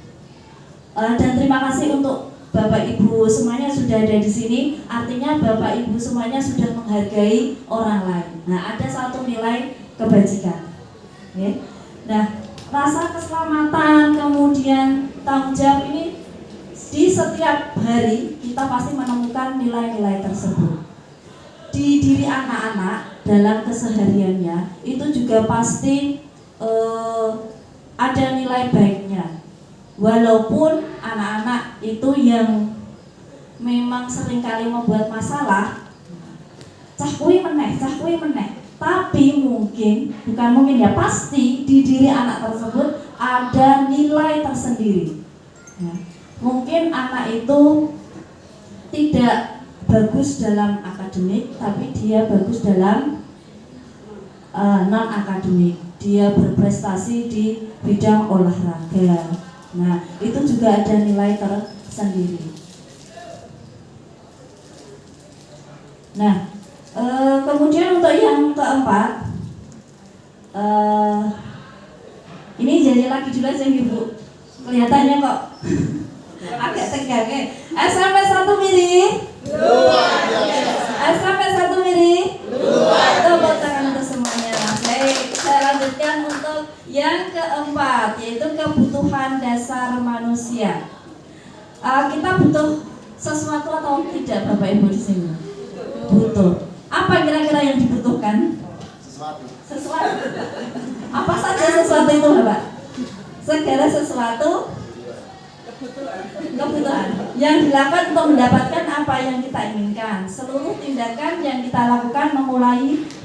Dan terima kasih untuk Bapak Ibu semuanya sudah ada di sini. Artinya Bapak Ibu semuanya sudah menghargai orang lain. Nah, ada satu nilai kebajikan. Okay. Nah, rasa keselamatan, kemudian tanggung jawab ini di setiap hari kita pasti menemukan nilai-nilai tersebut. Di diri anak-anak dalam kesehariannya itu juga pasti ada nilai baiknya. Walaupun anak-anak itu yang memang seringkali membuat masalah, cahkui meneh, tapi bukan mungkin ya, pasti di diri anak tersebut ada nilai tersendiri. Ya. Mungkin anak itu tidak bagus dalam akademik, tapi dia bagus dalam non akademik. Dia berprestasi di bidang olahraga. Nah, itu juga ada nilai tersendiri. Nah, kemudian untuk yang keempat, ini jadi lagi juga aja Ibu. Kelihatannya kok agak tegang ya. SMP 1 Miri. SMP 1 Miri. Tepuk tangan untuk semuanya. Baik, saya lanjutkan untuk yang keempat, yaitu kebutuhan dasar manusia. Kita butuh sesuatu atau tidak Bapak Ibu di sini? Butuh. Apa kira-kira yang dibutuhkan? Sesuatu. Apa saja sesuatu itu Bapak? Segala sesuatu kebutuhan yang dilakukan untuk mendapatkan apa yang kita inginkan. Seluruh tindakan yang kita lakukan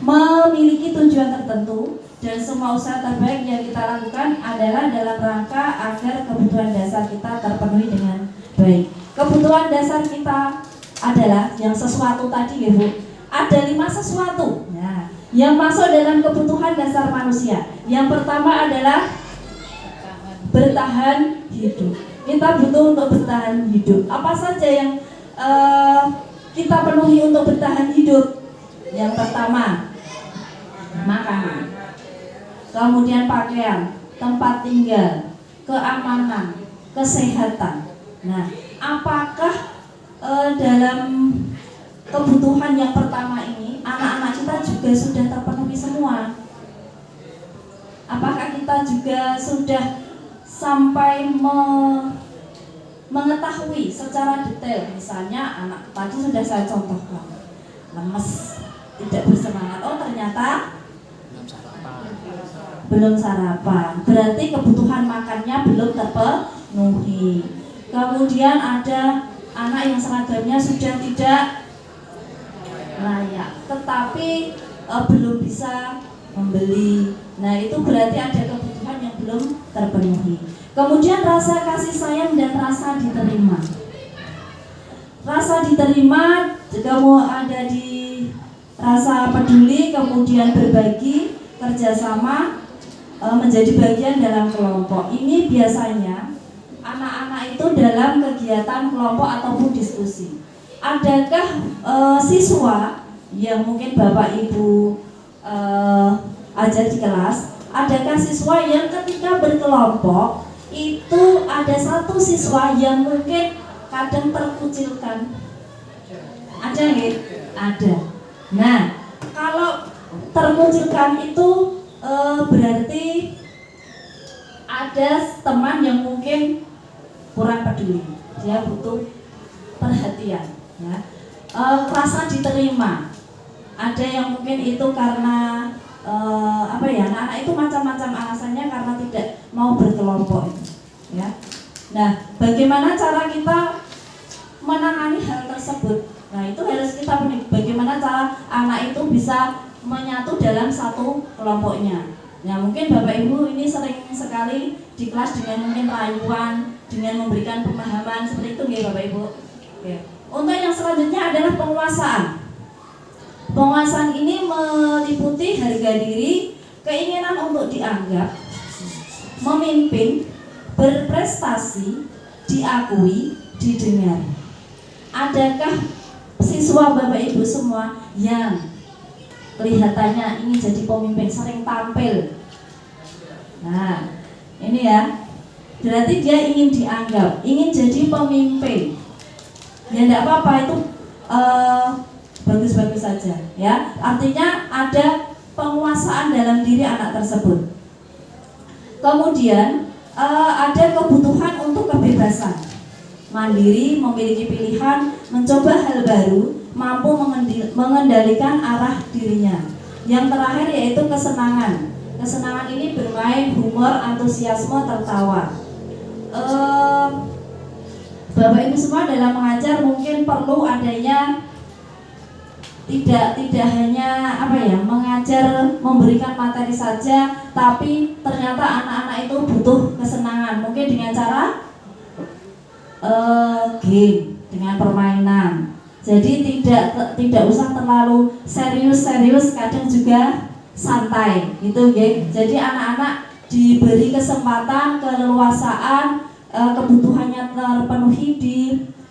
memiliki tujuan tertentu, dan semua usaha terbaik yang kita lakukan adalah dalam rangka agar kebutuhan dasar kita terpenuhi dengan baik. Kebutuhan dasar kita adalah yang sesuatu tadi ya Bu. Ada 5 sesuatu ya, yang masuk dalam kebutuhan dasar manusia. Yang pertama adalah bertahan hidup. Kita butuh untuk bertahan hidup. Apa saja yang kita penuhi untuk bertahan hidup? Yang pertama, makanan, kemudian pakaian, tempat tinggal, keamanan, kesehatan. Nah, apakah dalam kebutuhan yang pertama ini anak-anak kita juga sudah terpenuhi semua? Apakah kita juga sudah sampai mengetahui secara detail? Misalnya anak tadi sudah saya contohkan, lemes, tidak bersemangat. Oh ternyata belum sarapan, berarti kebutuhan makannya belum terpenuhi. Kemudian ada anak yang seragamnya sudah tidak layak, tetapi belum bisa membeli. Nah itu berarti ada kebutuhan yang belum terpenuhi. Kemudian rasa kasih sayang dan rasa diterima. Rasa diterima juga mau ada di rasa peduli, kemudian berbagi, kerjasama, menjadi bagian dalam kelompok. Ini biasanya anak-anak itu dalam kegiatan kelompok ataupun diskusi. Adakah siswa yang mungkin Bapak Ibu ajar di kelas, adakah siswa yang ketika berkelompok itu ada satu siswa yang mungkin kadang terkucilkan? Ada nggak? Ada. Nah, kalau terkucilkan itu berarti ada teman yang mungkin kurang peduli, dia butuh perhatian, ya. Rasa diterima, ada yang mungkin itu karena anak-anak itu macam-macam alasannya karena tidak mau berkelompok, ya. Nah, bagaimana cara kita menangani hal tersebut? Nah, itu harus kita bagaimana cara anak itu bisa menyatu dalam satu kelompoknya. Nah, mungkin Bapak Ibu ini sering sekali di kelas dengan mungkin rayuan, dengan memberikan pemahaman seperti itu, ya Bapak Ibu. Oke. Untuk yang selanjutnya adalah penguasaan. Penguasaan ini meliputi harga diri, keinginan untuk dianggap, memimpin, berprestasi, diakui, didengar. Adakah siswa Bapak Ibu semua yang kelihatannya ingin jadi pemimpin, sering tampil? Nah, ini ya, berarti dia ingin dianggap, ingin jadi pemimpin. Ya tidak apa-apa, itu bagus-bagus saja, ya. Artinya ada penguasaan dalam diri anak tersebut. Kemudian ada kebutuhan untuk kebebasan, mandiri, memiliki pilihan, mencoba hal baru, mampu mengendalikan arah dirinya. Yang terakhir yaitu kesenangan. Kesenangan ini bermain, humor, antusiasme, tertawa. Bapak Ibu semua dalam mengajar mungkin perlu adanya tidak hanya mengajar, memberikan materi saja, tapi ternyata anak-anak itu butuh kesenangan. Mungkin dengan cara game, dengan permainan. Jadi tidak usah terlalu serius, kadang juga santai, gitu ya. Jadi anak-anak diberi kesempatan, keleluasaan, kebutuhannya terpenuhi di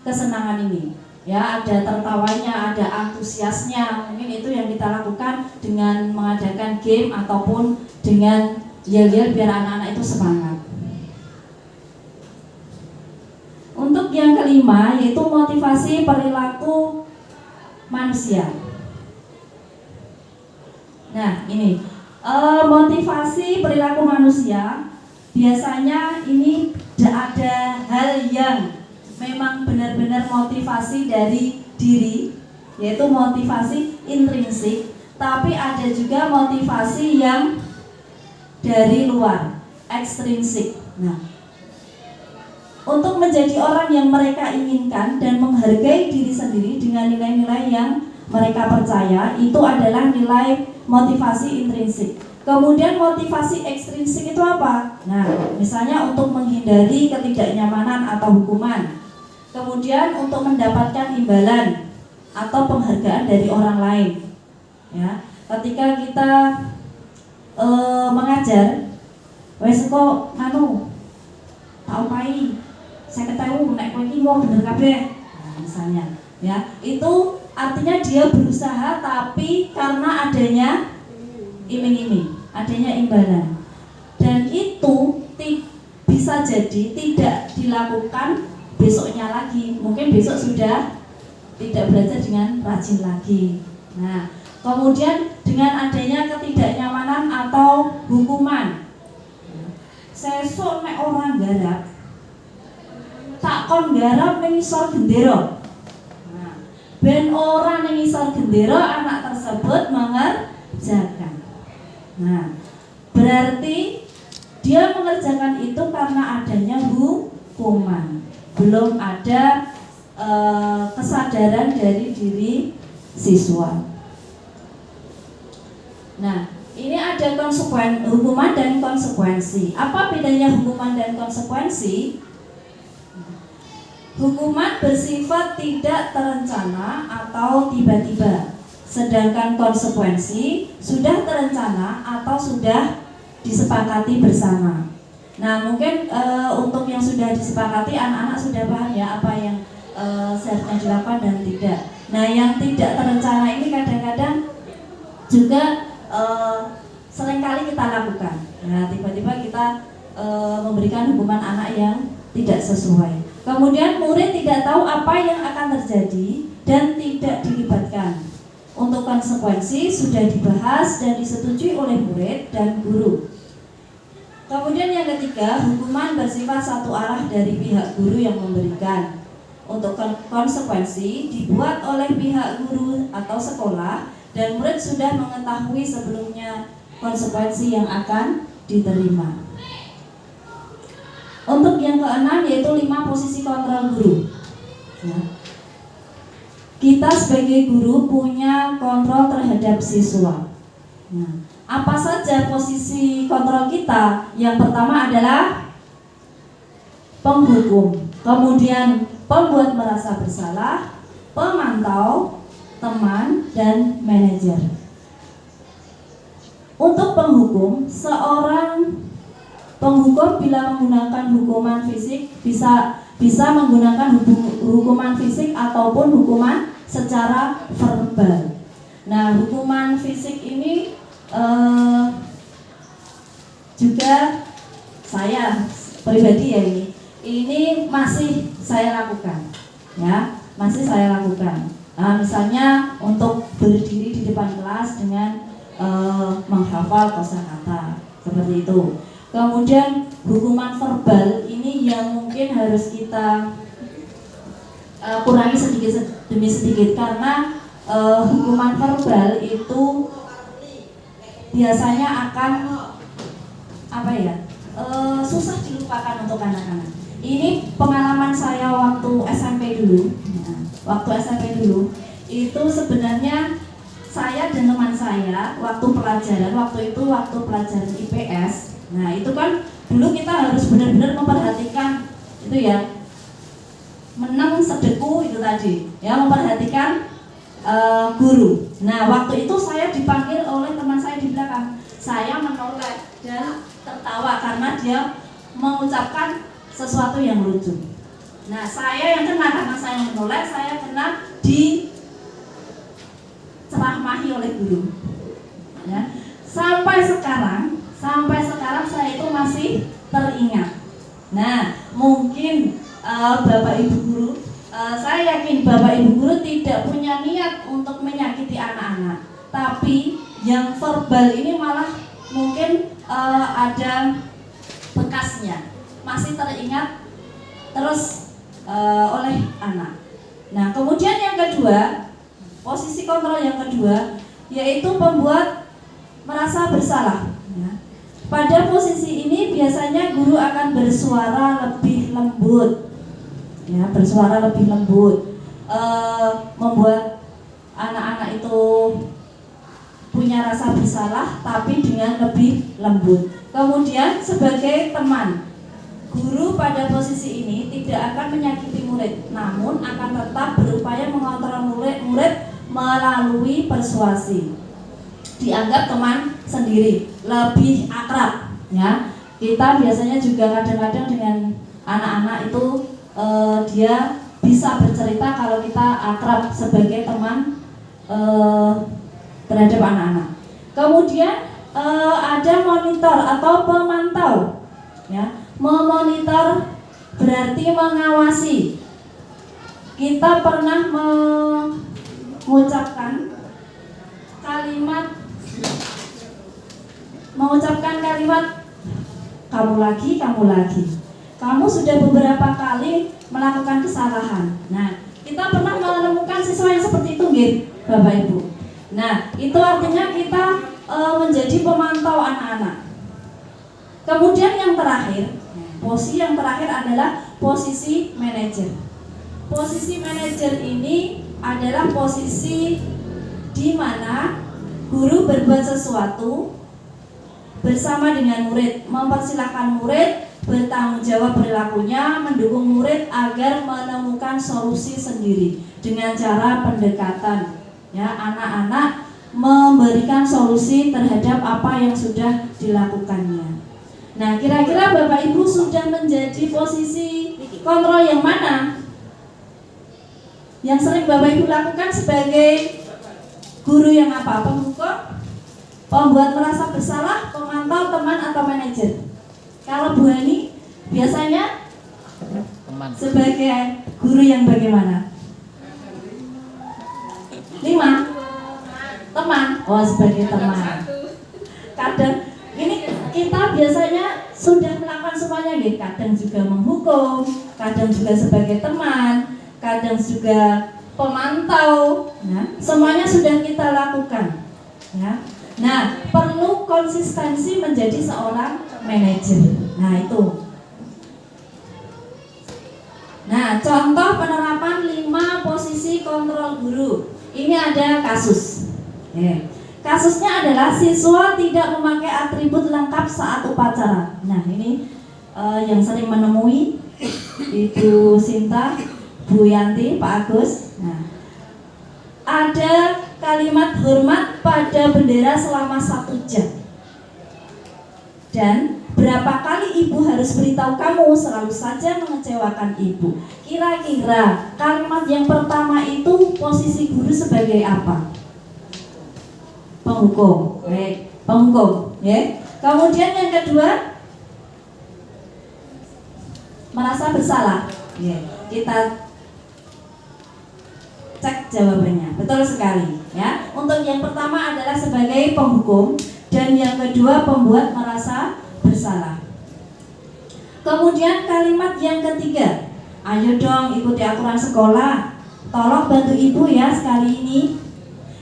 kesenangan ini. Ya, ada tertawanya, ada antusiasnya. Mungkin itu yang kita lakukan dengan mengadakan game ataupun dengan yel-yel biar anak-anak itu semangat. Untuk yang kelima yaitu motivasi perilaku manusia. Nah, ini motivasi perilaku manusia biasanya ini ada hal yang memang benar-benar motivasi dari diri, yaitu motivasi intrinsik, tapi ada juga motivasi yang dari luar, ekstrinsik. Nah, untuk menjadi orang yang mereka inginkan dan menghargai diri sendiri dengan nilai-nilai yang mereka percaya, itu adalah nilai motivasi intrinsik. Kemudian motivasi ekstrinsik itu apa? Nah, misalnya untuk menghindari ketidaknyamanan atau hukuman. Kemudian untuk mendapatkan imbalan atau penghargaan dari orang lain. Ya, ketika kita mengajar, wes kok tak upai, saya ketahui nek kowe iki wong bener kabeh. Nah, misalnya, ya, itu artinya dia berusaha tapi karena adanya iming-iming, adanya imbalan. Dan itu bisa jadi tidak dilakukan besoknya lagi, mungkin besok sudah tidak belajar dengan rajin lagi. Nah, kemudian dengan adanya ketidaknyamanan atau hukuman, sesuk nek orang garap, tak kon garap ning isor gendera. Nah, ben ora ning isor gendera anak tersebut mengerjakan. Nah, berarti dia mengerjakan itu karena adanya hukuman. Belum ada kesadaran dari diri siswa. Nah, ini ada hukuman dan konsekuensi. Apa bedanya hukuman dan konsekuensi? Hukuman bersifat tidak terencana atau tiba-tiba, sedangkan konsekuensi sudah terencana atau sudah disepakati bersama. Nah, mungkin untuk yang sudah disepakati, anak-anak sudah paham ya apa yang seharusnya dilakukan dan tidak. Nah, yang tidak terencana ini kadang-kadang juga seringkali kita lakukan. Nah, tiba-tiba kita memberikan hukuman anak yang tidak sesuai. Kemudian murid tidak tahu apa yang akan terjadi dan tidak dilibatkan. Untuk konsekuensi sudah dibahas dan disetujui oleh murid dan guru. Kemudian yang ketiga, hukuman bersifat satu arah dari pihak guru yang memberikan. Untuk konsekuensi dibuat oleh pihak guru atau sekolah dan murid sudah mengetahui sebelumnya konsekuensi yang akan diterima. Untuk yang keenam yaitu 5 posisi kontrol guru. Ya. Kita sebagai guru punya kontrol terhadap siswa. Nah, apa saja posisi kontrol kita? Yang pertama adalah penghukum, kemudian pembuat merasa bersalah, pemantau, teman, dan manajer. Untuk penghukum, seorang penghukum bila menggunakan hukuman fisik bisa menggunakan hukuman fisik ataupun hukuman secara verbal. Nah, hukuman fisik ini juga saya pribadi ya ini masih saya lakukan, ya masih saya lakukan. Misalnya untuk berdiri di depan kelas dengan menghafal kosakata seperti itu. Kemudian hukuman verbal ini yang mungkin harus kita kurangi sedikit demi sedikit karena hukuman verbal itu biasanya akan susah dilupakan untuk anak-anak. Ini pengalaman saya waktu SMP dulu. Waktu SMP dulu itu sebenarnya saya dan teman saya waktu pelajaran IPS. Nah, itu kan dulu kita harus benar-benar memperhatikan itu ya, menang sedeku itu tadi, ya memperhatikan guru. Nah, waktu itu saya dipanggil oleh teman saya di belakang. Saya menoleh dan tertawa karena dia mengucapkan sesuatu yang lucu. Nah, saya yang kena karena saya menoleh, saya kena diceramahi oleh guru. Ya. Sampai sekarang saya itu masih teringat. Nah, mungkin Bapak Ibu guru, saya yakin Bapak Ibu guru tidak punya niat untuk menyakiti anak-anak, tapi yang verbal ini malah mungkin ada bekasnya, masih teringat terus oleh anak. Nah, kemudian yang kedua, posisi kontrol yang kedua yaitu pembuat merasa bersalah. Ya. Pada posisi ini biasanya guru akan bersuara lebih lembut, ya, membuat anak-anak itu punya rasa bersalah, tapi dengan lebih lembut. Kemudian sebagai teman, guru pada posisi ini tidak akan menyakiti murid, namun akan tetap berupaya mengontrol murid melalui persuasi. Dianggap teman sendiri, lebih akrab, ya. Kita biasanya juga kadang-kadang dengan anak-anak itu dia bisa bercerita kalau kita akrab sebagai teman terhadap anak-anak. Kemudian ada monitor atau pemantau, ya. Memonitor berarti mengawasi. Kita pernah mengucapkan kalimat kamu lagi. Kamu sudah beberapa kali melakukan kesalahan. Nah, kita pernah menemukan siswa yang seperti itu, nggih, Bapak Ibu. Nah, itu artinya kita menjadi pemantau anak-anak. Kemudian yang terakhir, posisi yang terakhir adalah posisi manajer. Posisi manajer ini adalah posisi di mana guru berbuat sesuatu bersama dengan murid, mempersilahkan murid bertanggung jawab perilakunya, mendukung murid agar menemukan solusi sendiri dengan cara pendekatan. Ya, anak-anak memberikan solusi terhadap apa yang sudah dilakukannya. Nah, kira-kira Bapak Ibu sudah menjadi posisi kontrol yang mana? Yang sering Bapak Ibu lakukan sebagai guru yang apa? Pembuka, pembuat merasa bersalah, pemantau, teman, atau manajer? Kalau Bu Hani biasanya sebagai guru yang bagaimana? 5 teman. Oh, sebagai teman. Kadang ini kita biasanya sudah melakukan semuanya gitu. Kadang juga menghukum, kadang juga sebagai teman, kadang juga pemantau. Nah, semuanya sudah kita lakukan. Ya. Nah, perlu konsistensi menjadi seorang manajer. Nah, itu. Nah, contoh penerapan 5 posisi kontrol guru. Ini ada kasus. Kasusnya adalah siswa tidak memakai atribut lengkap saat upacara. Nah, ini yang sering menemui Ibu Sinta, Bu Yanti, Pak Agus. Nah, ada kalimat hormat pada bendera selama 1 jam. Dan berapa kali ibu harus beritahu kamu selalu saja mengecewakan ibu. Kira-kira kalimat yang pertama itu posisi guru sebagai apa? Penghukum. Baik, penghukum, ya. Kemudian yang kedua, merasa bersalah. Ya, kita cek jawabannya. Betul sekali, ya. Untuk yang pertama adalah sebagai penghukum dan yang kedua pembuat merasa bersalah. Kemudian kalimat yang ketiga, ayo dong ikuti aturan sekolah, tolong bantu ibu ya sekali ini.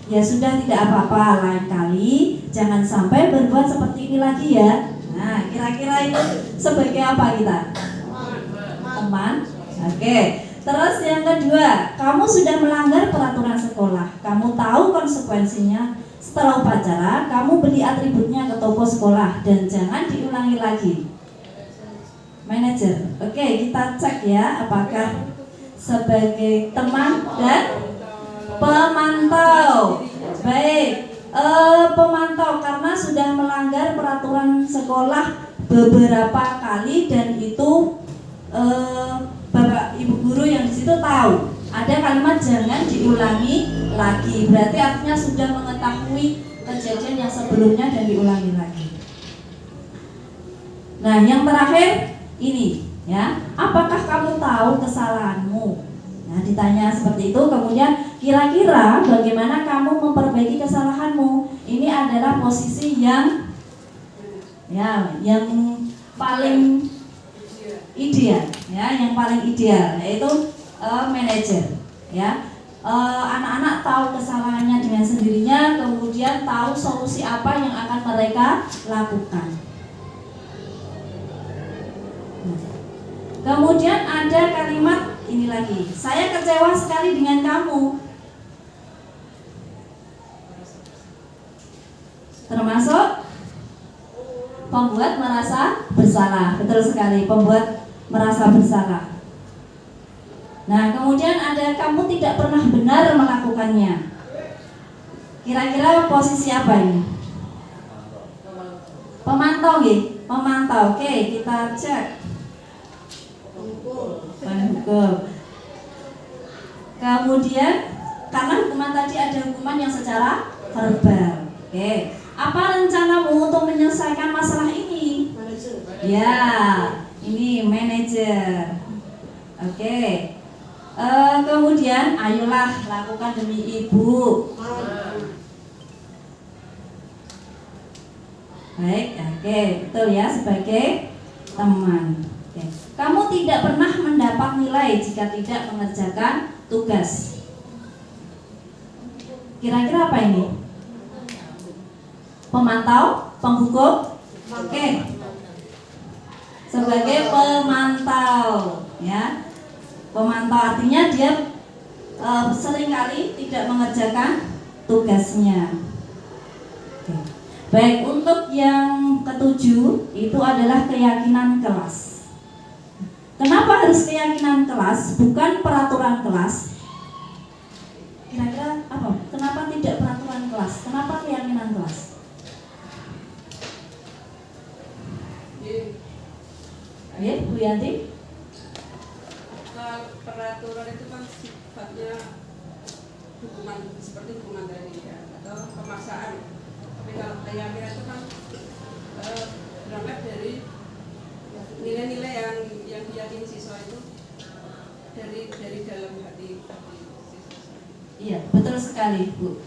Ya sudah, tidak apa-apa, lain kali jangan sampai berbuat seperti ini lagi ya. Nah, kira-kira itu sebagai apa kita? Teman. Oke. Terus yang kedua, kamu sudah melanggar peraturan sekolah, kamu tahu konsekuensinya. Setelah upacara, kamu beli atributnya ke toko sekolah dan jangan diulangi lagi. Manajer. Oke, kita cek ya apakah sebagai teman dan pemantau. Baik, pemantau karena sudah melanggar peraturan sekolah beberapa kali dan itu Bapak Ibu guru yang di situ tahu ada kalimat jangan diulangi lagi. Berarti artinya sudah mengetahui kejadian yang sebelumnya dan diulangi lagi. Nah, yang terakhir ini ya, apakah kamu tahu kesalahanmu? Nah, ditanya seperti itu, kemudian kira-kira bagaimana kamu memperbaiki kesalahanmu? Ini adalah posisi yang paling ideal, ya, yang paling ideal yaitu manajer, ya. Anak-anak tahu kesalahannya dengan sendirinya, kemudian tahu solusi apa yang akan mereka lakukan. Kemudian ada kalimat ini lagi, saya kecewa sekali dengan kamu. Termasuk pembuat merasa bersalah. Betul sekali, pembuat merasa bersalah. Nah, kemudian ada kamu tidak pernah benar melakukannya. Kira-kira posisi apa ini? Pemantau, nggih? Pemantau. Oke, kita cek. Penghukum. Kemudian karena hukuman tadi ada hukuman yang secara verbal. Oke. Apa rencanamu untuk menyelesaikan masalah ini? Ya, ini manajer. Oke. Kemudian ayolah lakukan demi ibu. Baik, oke, betul ya, sebagai teman. Oke. Kamu tidak pernah mendapat nilai jika tidak mengerjakan tugas. Kira-kira apa ini? Pemantau, penghukum. Oke. Sebagai pemantau, ya. Pemantau artinya dia seringkali tidak mengerjakan tugasnya. Oke. Baik, untuk yang ketujuh itu adalah keyakinan kelas. Kenapa harus keyakinan kelas, bukan peraturan kelas? Kira-kira apa? Kenapa tidak peraturan kelas? Kenapa keyakinan kelas? Ya, Bu Yanti? Peraturan itu kan sifatnya hukuman, seperti hukuman tadi ya, atau pemaksaan. Tapi kalau keyakinan itu kan berangkat dari nilai-nilai yang diyakini siswa itu dari dalam hati siswa. Iya, betul sekali, Bu.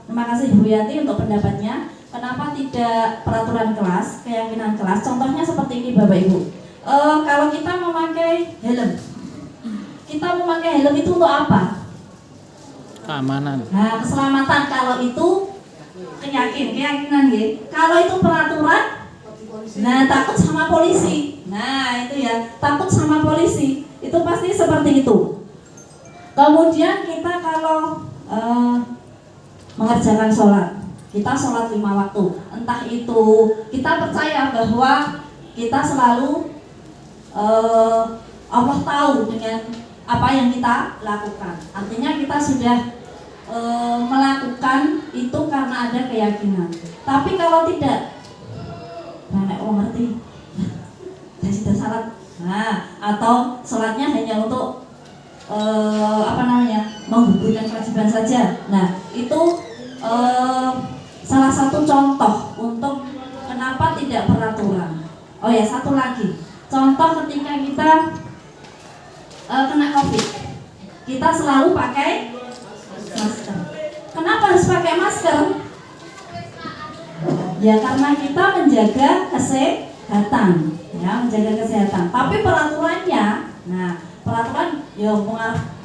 Terima kasih Bu Yanti untuk pendapatnya. Kenapa tidak peraturan kelas, keyakinan kelas? Contohnya seperti ini Bapak Ibu. Kalau kita memakai helm, itu untuk apa? Keamanan. Nah, keselamatan. Kalau itu keyakinan ya. Kalau itu peraturan, nah takut sama polisi. Nah itu ya, takut sama polisi. Itu pasti seperti itu. Kemudian kita kalau mengerjakan sholat, kita sholat 5 waktu. Entah itu kita percaya bahwa kita selalu Allah tahu dengan apa yang kita lakukan. Artinya kita sudah melakukan itu karena ada keyakinan. Tapi kalau tidak, nenek ngerti, sudah salat. Nah, atau sholatnya hanya untuk menggugurkan kewajiban saja. Nah, itu salah satu contoh untuk kenapa tidak peraturan. Oh ya, satu lagi contoh ketika kita kena COVID, kita selalu pakai masker. Kenapa harus pakai masker? Ya karena kita menjaga kesehatan, ya menjaga kesehatan. Tapi peraturannya, nah peraturan ya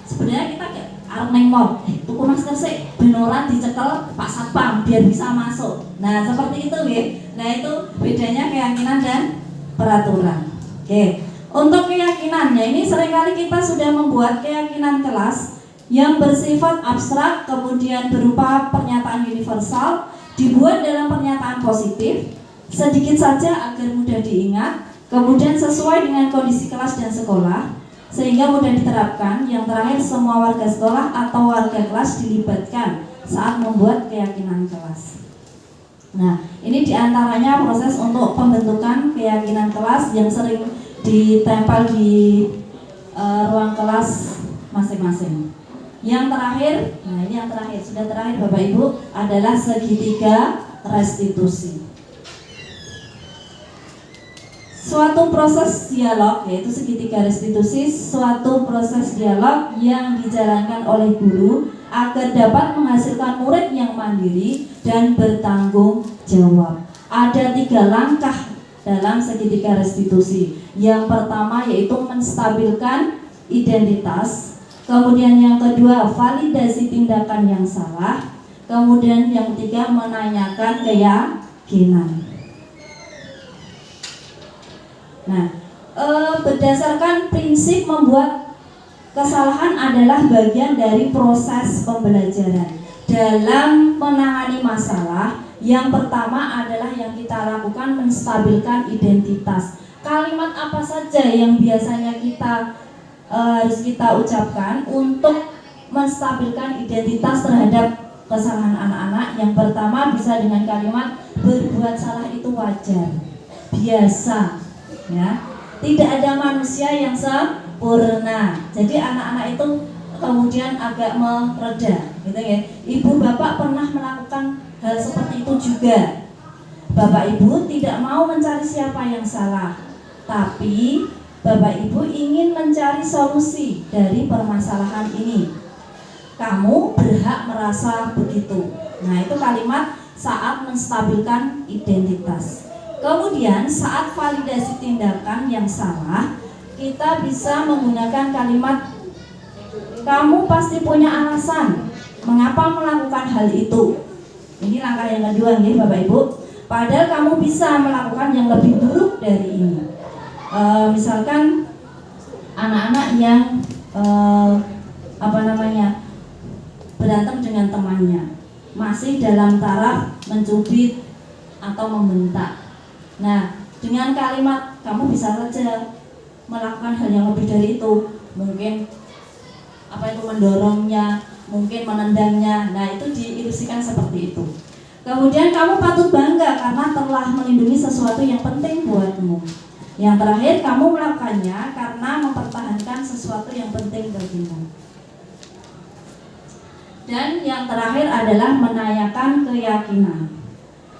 sebenarnya kita kayak arneng mau, tuku masker sih, benoran dicekel Pak Satpam biar bisa masuk. Nah seperti itu ya. Nah itu bedanya keyakinan dan peraturan. Oke, untuk keyakinannya ini seringkali kita sudah membuat keyakinan kelas yang bersifat abstrak, kemudian berupa pernyataan universal, dibuat dalam pernyataan positif, sedikit saja agar mudah diingat, kemudian sesuai dengan kondisi kelas dan sekolah, sehingga mudah diterapkan. Yang terakhir, semua warga sekolah atau warga kelas dilibatkan saat membuat keyakinan kelas. Nah, ini diantaranya proses untuk pembentukan keyakinan kelas yang sering ditempel di ruang kelas masing-masing. Yang terakhir, nah ini yang terakhir, sudah terakhir Bapak Ibu, adalah segitiga restitusi. Suatu proses dialog, yaitu segitiga restitusi, suatu proses dialog yang dijalankan oleh guru agar dapat menghasilkan murid yang mandiri dan bertanggung jawab. Ada 3 langkah dalam segitiga restitusi. Yang pertama yaitu menstabilkan identitas, kemudian yang kedua validasi tindakan yang salah, kemudian yang ketiga menanyakan keyakinan. Nah, berdasarkan prinsip membuat kesalahan adalah bagian dari proses pembelajaran. Dalam menangani masalah, yang pertama adalah yang kita lakukan menstabilkan identitas. Kalimat apa saja yang biasanya kita harus kita ucapkan untuk menstabilkan identitas terhadap kesalahan anak-anak? Yang pertama bisa dengan kalimat berbuat salah itu wajar, biasa, ya. Tidak ada manusia yang sempurna. Jadi anak-anak itu kemudian agak mereda, gitu ya. Ibu bapak pernah melakukan hal seperti itu juga. Bapak ibu tidak mau mencari siapa yang salah, tapi bapak ibu ingin mencari solusi dari permasalahan ini. Kamu berhak merasa begitu. Nah itu kalimat saat menstabilkan identitas. Kemudian saat validasi tindakan yang salah, kita bisa menggunakan kalimat kamu pasti punya alasan mengapa melakukan hal itu. Ini langkah yang kedua nih Bapak Ibu. Padahal kamu bisa melakukan yang lebih buruk dari ini. Misalkan anak-anak yang berantem dengan temannya, masih dalam taraf mencubit atau membentak. Nah, dengan kalimat kamu bisa saja melakukan hal yang lebih dari itu, mungkin mendorongnya, mungkin menendangnya. Nah, itu diilusikan seperti itu. Kemudian kamu patut bangga karena telah melindungi sesuatu yang penting buatmu. Yang terakhir, kamu melakukannya karena mempertahankan sesuatu yang penting bagimu. Dan yang terakhir adalah menanyakan keyakinan.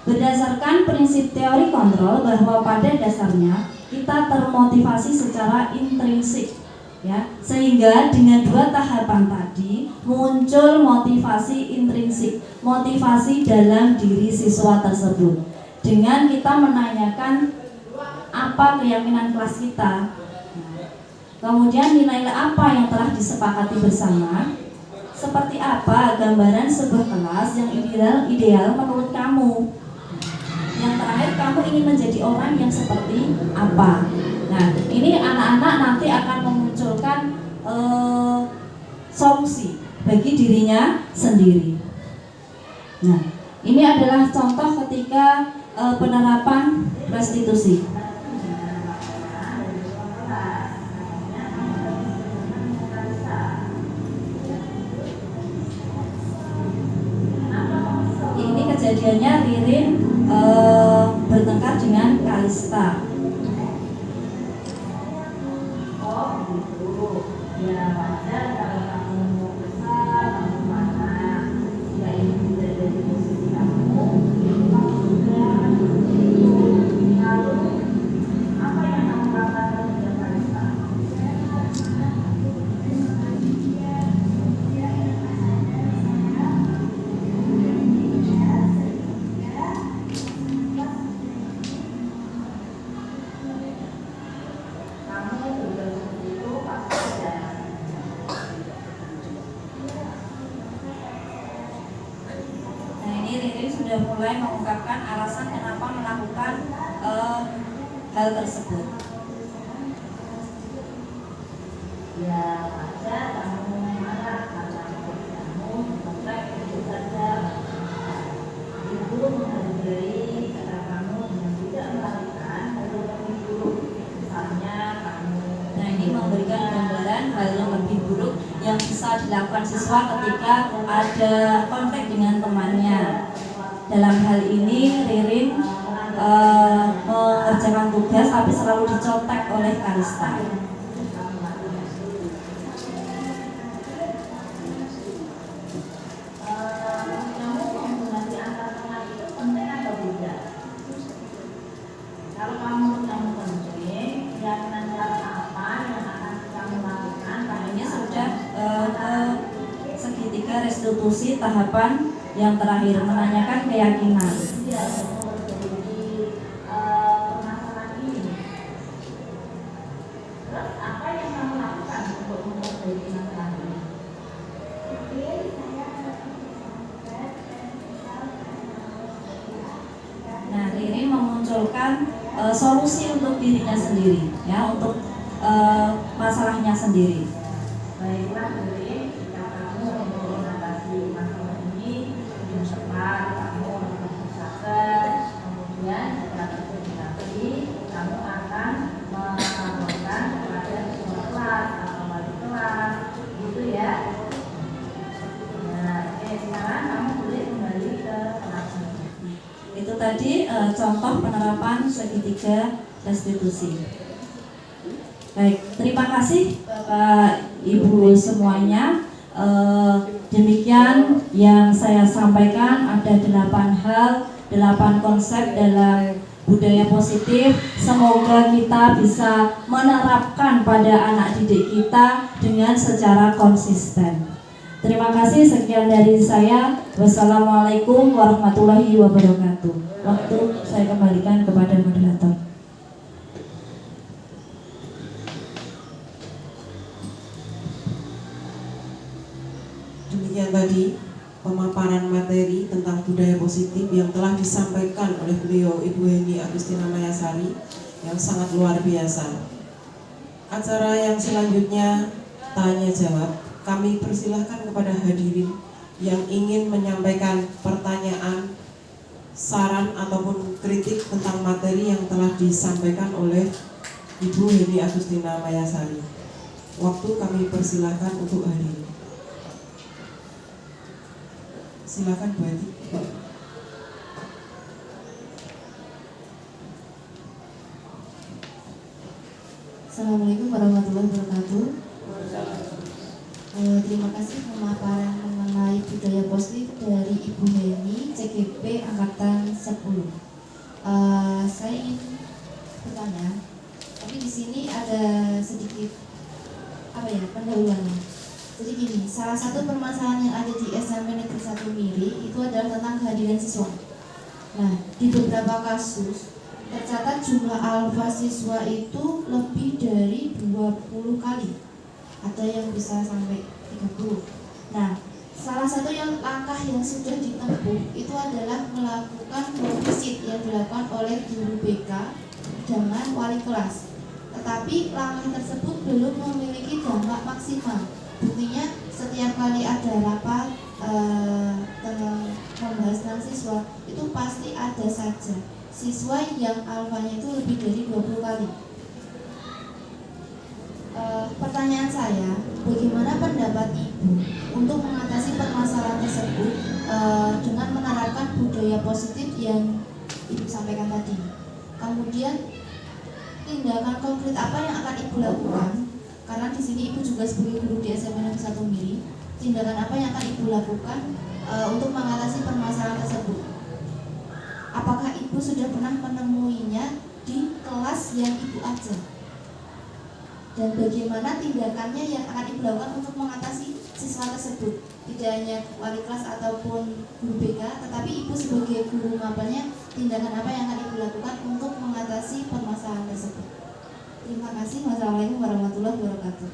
Berdasarkan prinsip teori kontrol bahwa pada dasarnya kita termotivasi secara intrinsik, ya, sehingga dengan dua tahapan tadi muncul motivasi intrinsik, motivasi dalam diri siswa tersebut. Dengan kita menanyakan apa keyakinan kelas kita, kemudian nilai apa yang telah disepakati bersama, seperti apa gambaran sebuah kelas yang ideal menurut kamu. Yang terakhir, kamu ingin menjadi orang yang seperti apa. Nah, ini anak-anak nanti akan memunculkan solusi bagi dirinya sendiri. Nah, ini adalah contoh ketika penerapan restitusi. Ini kejadiannya Ririn bertengkar dengan Kalista. Ya, wajar kalau kamu mau besar, kamu mana, ya ini tidak dari posisi kamu, kamu sudah lalu apa yang kamu lakukan dengan Kalista? Sudah mulai mengungkapkan alasan kenapa melakukan hal tersebut. Ya, wajar kamu marah karena kamu kontrak itu saja. Ibu menghargai cara kamu yang tidak melakukan hal yang lebih buruk. Misalnya kamu. Nah, ini memberikan gambaran hal yang lebih buruk yang bisa dilakukan siswa ketika ada konflik dengan temannya. Dalam hal ini Ririn mengerjakan tugas tapi selalu dicontek oleh Kalista. Kamu menggunakan angka tengah itu penting atau tidak? Kalau kamu penting, keyakinan apa yang akan kamu lakukan? Ini sudah segitiga restitusi tahapan yang terakhir, menanyakan keyakinan. Permasalahan ini, terus apa yang kamu lakukan untuk memperbaiki masalah ini? Nah, Ririn memunculkan solusi untuk dirinya sendiri, ya, untuk masalahnya sendiri. Baiklah, Ririn, jika kamu untuk mengatasi masalah ini yang tepat, kamu usahakan, kemudian setelah itu dikasih, kamu akan melaporkan kepada ketua kelas atau wali kelas, gitu ya. Nah, oke, sekarang kamu boleh kembali ke kelasnya. Itu tadi contoh penerapan segitiga restitusi. Baik, terima kasih Bapak Ibu semuanya. Demikian yang saya sampaikan, ada 8 hal, 8 konsep dalam budaya positif. Semoga kita bisa menerapkan pada anak didik kita dengan secara konsisten. Terima kasih, sekian dari saya. Wassalamualaikum warahmatullahi wabarakatuh. Waktu saya kembalikan kepada moderator. Demikian tadi pemaparan materi tentang budaya positif yang telah disampaikan oleh beliau Ibu Heni Agustina Mayasari yang sangat luar biasa. Acara yang selanjutnya tanya jawab. Kami persilahkan kepada hadirin yang ingin menyampaikan pertanyaan saran ataupun kritik tentang materi yang telah disampaikan oleh Ibu Heni Agustina Mayasari. Waktu kami persilakan untuk hadir. Silakan Bu Heni. Assalamualaikum warahmatullahi wabarakatuh. Terima kasih pemaparan mengenai budaya positif dari Ibu Heni, CGP Angkatan 10. Saya ingin bertanya, tapi di sini ada sedikit pendahuluannya. Jadi gini, salah satu permasalahan yang ada di SMP Negeri 1 Miri itu adalah tentang kehadiran siswa. Nah, di beberapa kasus tercatat jumlah alfa siswa itu lebih dari 20 kali. Ada yang bisa sampai 30. Nah, salah satu langkah yang sudah ditempuh itu adalah melakukan visit yang dilakukan oleh guru BK dengan wali kelas. Tetapi langkah tersebut belum memiliki dampak maksimal. Buktinya setiap kali ada rapat tentang membahas tentang siswa itu pasti ada saja siswa yang alfanya itu lebih dari 20 kali. Pertanyaan saya, bagaimana pendapat Ibu untuk mengatasi permasalahan tersebut dengan menerapkan budaya positif yang Ibu sampaikan tadi? Kemudian tindakan konkret apa yang akan Ibu lakukan? Karena di sini Ibu juga sebagai guru di SMP Negeri 1 Miri, tindakan apa yang akan Ibu lakukan untuk mengatasi permasalahan tersebut? Apakah Ibu sudah pernah menemuinya di kelas yang Ibu ajar? Dan bagaimana tindakannya yang akan Ibu lakukan untuk mengatasi siswa tersebut? Tidak hanya wali kelas ataupun guru BK, tetapi Ibu sebagai guru mapelnya, tindakan apa yang akan Ibu lakukan untuk mengatasi permasalahan tersebut? Terima kasih. Wassalamualaikum warahmatullahi wabarakatuh.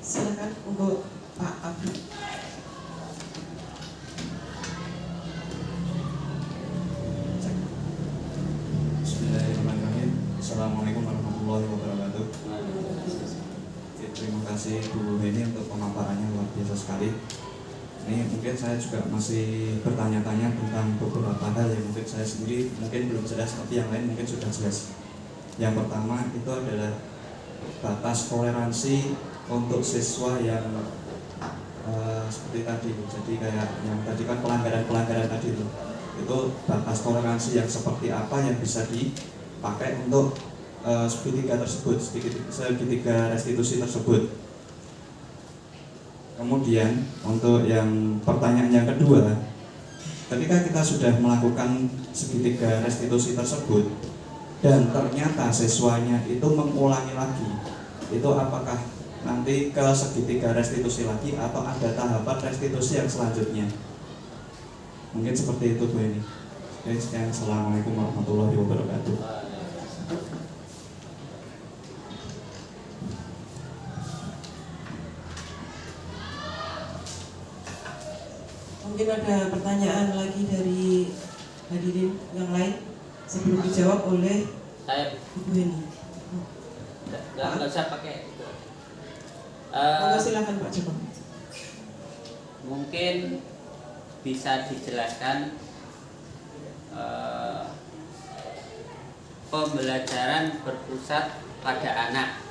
Silakan untuk Pak Abdul. Bismillahirrahmanirrahim. Assalamualaikum warahmatullahi wabarakatuh. Terima kasih Bu Heni untuk pemaparannya, luar biasa sekali. Ini mungkin saya juga masih bertanya-tanya tentang beberapa hal yang mungkin saya sendiri mungkin belum jelas, tapi yang lain mungkin sudah jelas. Yang pertama itu adalah batas toleransi untuk siswa yang seperti tadi. Jadi kayak yang tadi kan pelanggaran tadi itu batas toleransi yang seperti apa yang bisa dipakai untuk segitiga tersebut, segitiga restitusi tersebut. Kemudian untuk yang pertanyaan yang kedua, ketika kita sudah melakukan segitiga restitusi tersebut dan ternyata siswanya itu mengulangi lagi, itu apakah nanti ke segitiga restitusi lagi atau ada tahapan restitusi yang selanjutnya? Mungkin seperti itu Bu Eni. Oke, sekian. Assalamualaikum warahmatullahi wabarakatuh. Mungkin ada pertanyaan lagi dari hadirin yang lain sebelum dijawab oleh saya. Ibu Heni. Nggak usah pakai itu. Silakan Pak Joko. Mungkin bisa dijelaskan pembelajaran berpusat pada anak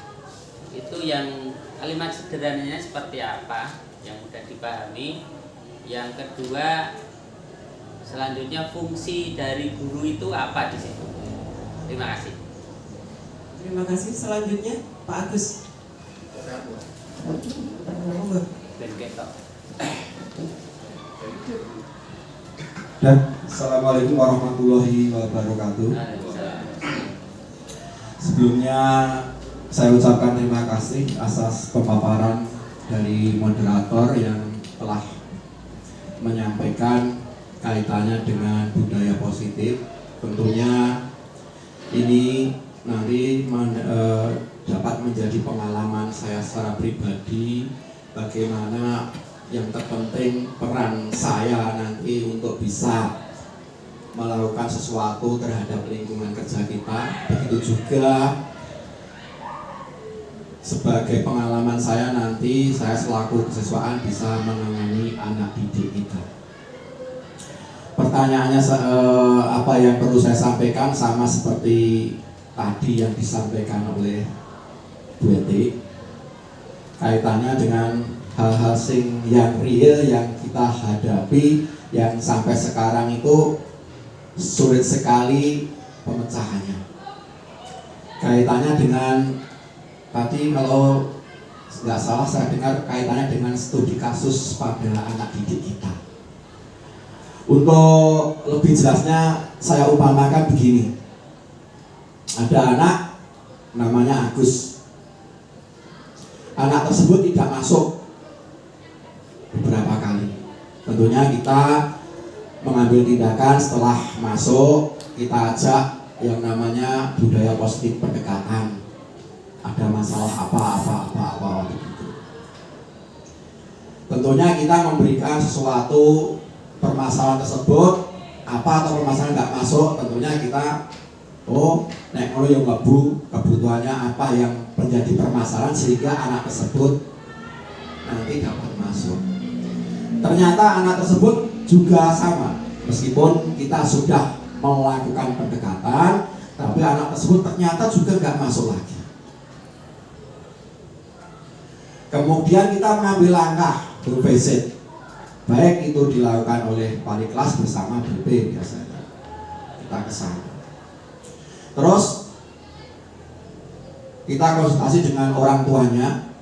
itu yang kalimat sederhananya seperti apa yang mudah dipahami. Yang kedua, selanjutnya fungsi dari guru itu apa di situ? Terima kasih. Terima kasih. Selanjutnya Pak Agus. Dan Assalamualaikum warahmatullahi wabarakatuh. Sebelumnya saya ucapkan terima kasih atas pemaparan dari moderator yang telah menyampaikan kaitannya dengan budaya positif. Tentunya ini nanti dapat menjadi pengalaman saya secara pribadi bagaimana yang terpenting peran saya nanti untuk bisa melakukan sesuatu terhadap lingkungan kerja kita. Begitu juga sebagai pengalaman saya nanti, saya selaku kesiswaan bisa menangani anak didik kita. Pertanyaannya apa yang perlu saya sampaikan sama seperti tadi yang disampaikan oleh Bu Eti, kaitannya dengan hal-hal yang real yang kita hadapi, yang sampai sekarang itu sulit sekali pemecahannya. Kaitannya dengan tadi, kalau nggak salah saya dengar, kaitannya dengan studi kasus pada anak didik kita. Untuk lebih jelasnya saya umpamakan begini. Ada anak namanya Agus. Anak tersebut tidak masuk beberapa kali. Tentunya kita mengambil tindakan setelah masuk, kita ajak yang namanya budaya positif pendekatan. Ada masalah apa begitu. Tentunya kita memberikan sesuatu permasalahan tersebut, apa atau permasalahan nggak masuk, tentunya kita nek ngono yang kebutuhannya apa yang menjadi permasalahan sehingga anak tersebut nanti dapat masuk. Ternyata anak tersebut juga sama, meskipun kita sudah melakukan pendekatan, tapi anak tersebut ternyata juga nggak masuk lagi. Kemudian kita mengambil langkah bervisit, baik itu dilakukan oleh wali kelas bersama BP biasanya. Kita ke sana. Terus kita konsultasi dengan orang tuanya.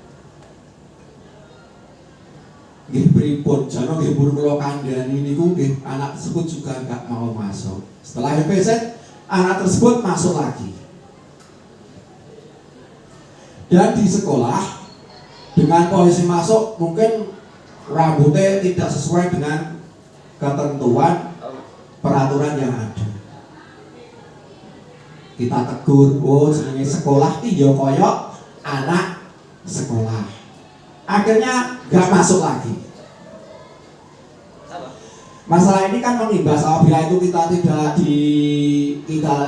Nggih pripun jano nggih pun kula kandhani niku nggih anak tersebut juga enggak mau masuk. Setelah visit, anak tersebut masuk lagi. Dan di sekolah dengan posisi masuk mungkin rambutnya tidak sesuai dengan ketentuan peraturan yang ada. Kita tegur, jenenge sekolah ki ya koyok anak sekolah. Akhirnya nggak masuk lagi. Masalah ini kan mengimbas apabila itu kita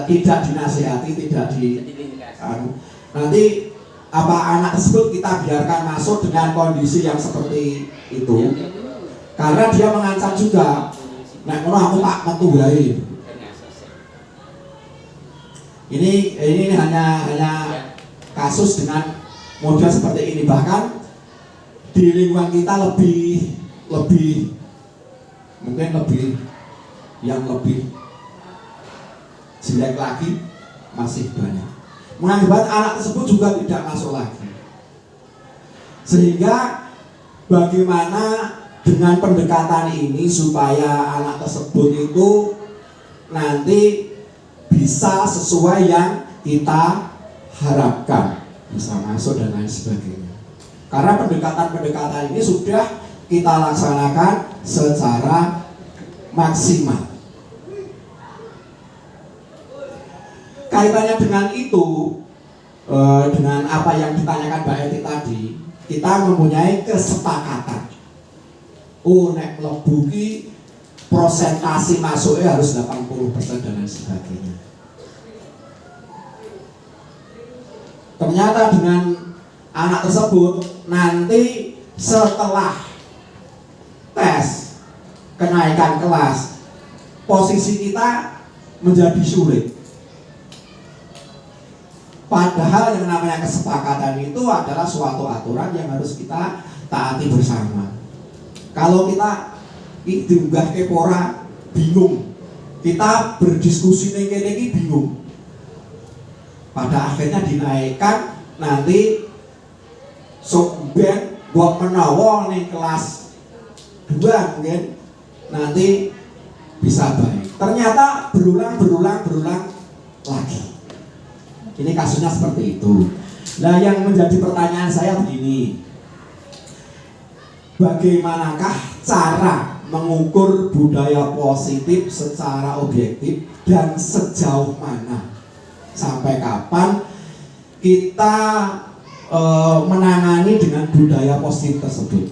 tidak dinasihati, nanti apa anak tersebut kita biarkan masuk dengan kondisi yang seperti itu, karena dia mengancam juga, nek ngono aku tak metu wae. Ini hanya kasus dengan model seperti ini. Bahkan di lingkungan kita lebih mungkin yang lebih jelek lagi masih banyak. Mengakibatkan anak tersebut juga tidak masuk lagi. Sehingga bagaimana dengan pendekatan ini supaya anak tersebut itu nanti bisa sesuai yang kita harapkan, bisa masuk dan lain sebagainya. Karena pendekatan-pendekatan ini sudah kita laksanakan secara maksimal. Kaitannya dengan itu, dengan apa yang ditanyakan Mbak Eti tadi, kita mempunyai kesepakatan. Nek mlebu ki prosentasi masuknya harus 80% dan lain sebagainya. Ternyata dengan anak tersebut nanti setelah tes kenaikan kelas, posisi kita menjadi sulit. Padahal yang namanya kesepakatan itu adalah suatu aturan yang harus kita taati bersama. Kalau kita diunggah ke pora bingung, kita berdiskusi ini bingung. Pada akhirnya dinaikkan, nanti sok ben buat menawa nih kelas 2 mungkin nanti bisa baik. Ternyata berulang lagi. Ini kasusnya seperti itu. Nah, yang menjadi pertanyaan saya begini, bagaimanakah cara mengukur budaya positif secara objektif dan sejauh mana, sampai kapan kita menangani dengan budaya positif tersebut?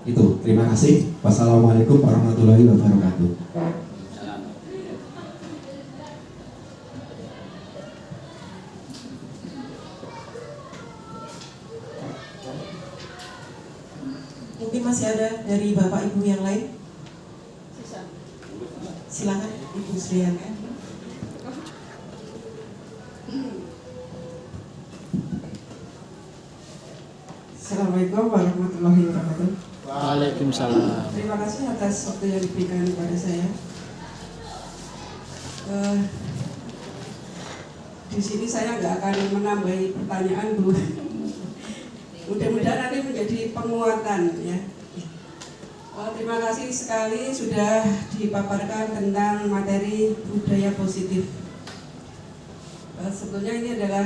Itu, terima kasih. Wassalamualaikum warahmatullahi wabarakatuh. dari Bapak Ibu yang lain? Sisa. Silakan Ibu Sriana. Assalamualaikum warahmatullahi wabarakatuh. Waalaikumsalam. Terima kasih atas waktu yang diberikan kepada saya. Di sini saya nggak akan menambahi pertanyaan, Bu. Mudah-mudahan nanti menjadi penguatan ya. Terima kasih sekali sudah dipaparkan tentang materi budaya positif. Sebetulnya ini adalah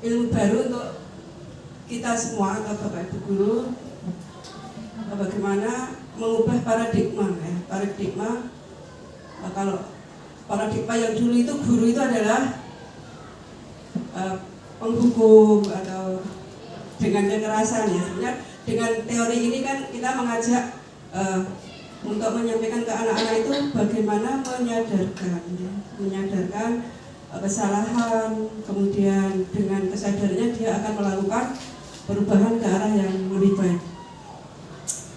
ilmu baru untuk kita semua atau Bapak Ibu guru, bagaimana mengubah paradigma ya. Kalau paradigma yang dulu itu guru itu adalah penghukum atau dengan kekerasan ya. Sebenarnya dengan teori ini kan kita mengajak untuk menyampaikan ke anak-anak itu bagaimana menyadarkan kesalahan, kemudian dengan kesadarannya dia akan melakukan perubahan ke arah yang lebih baik.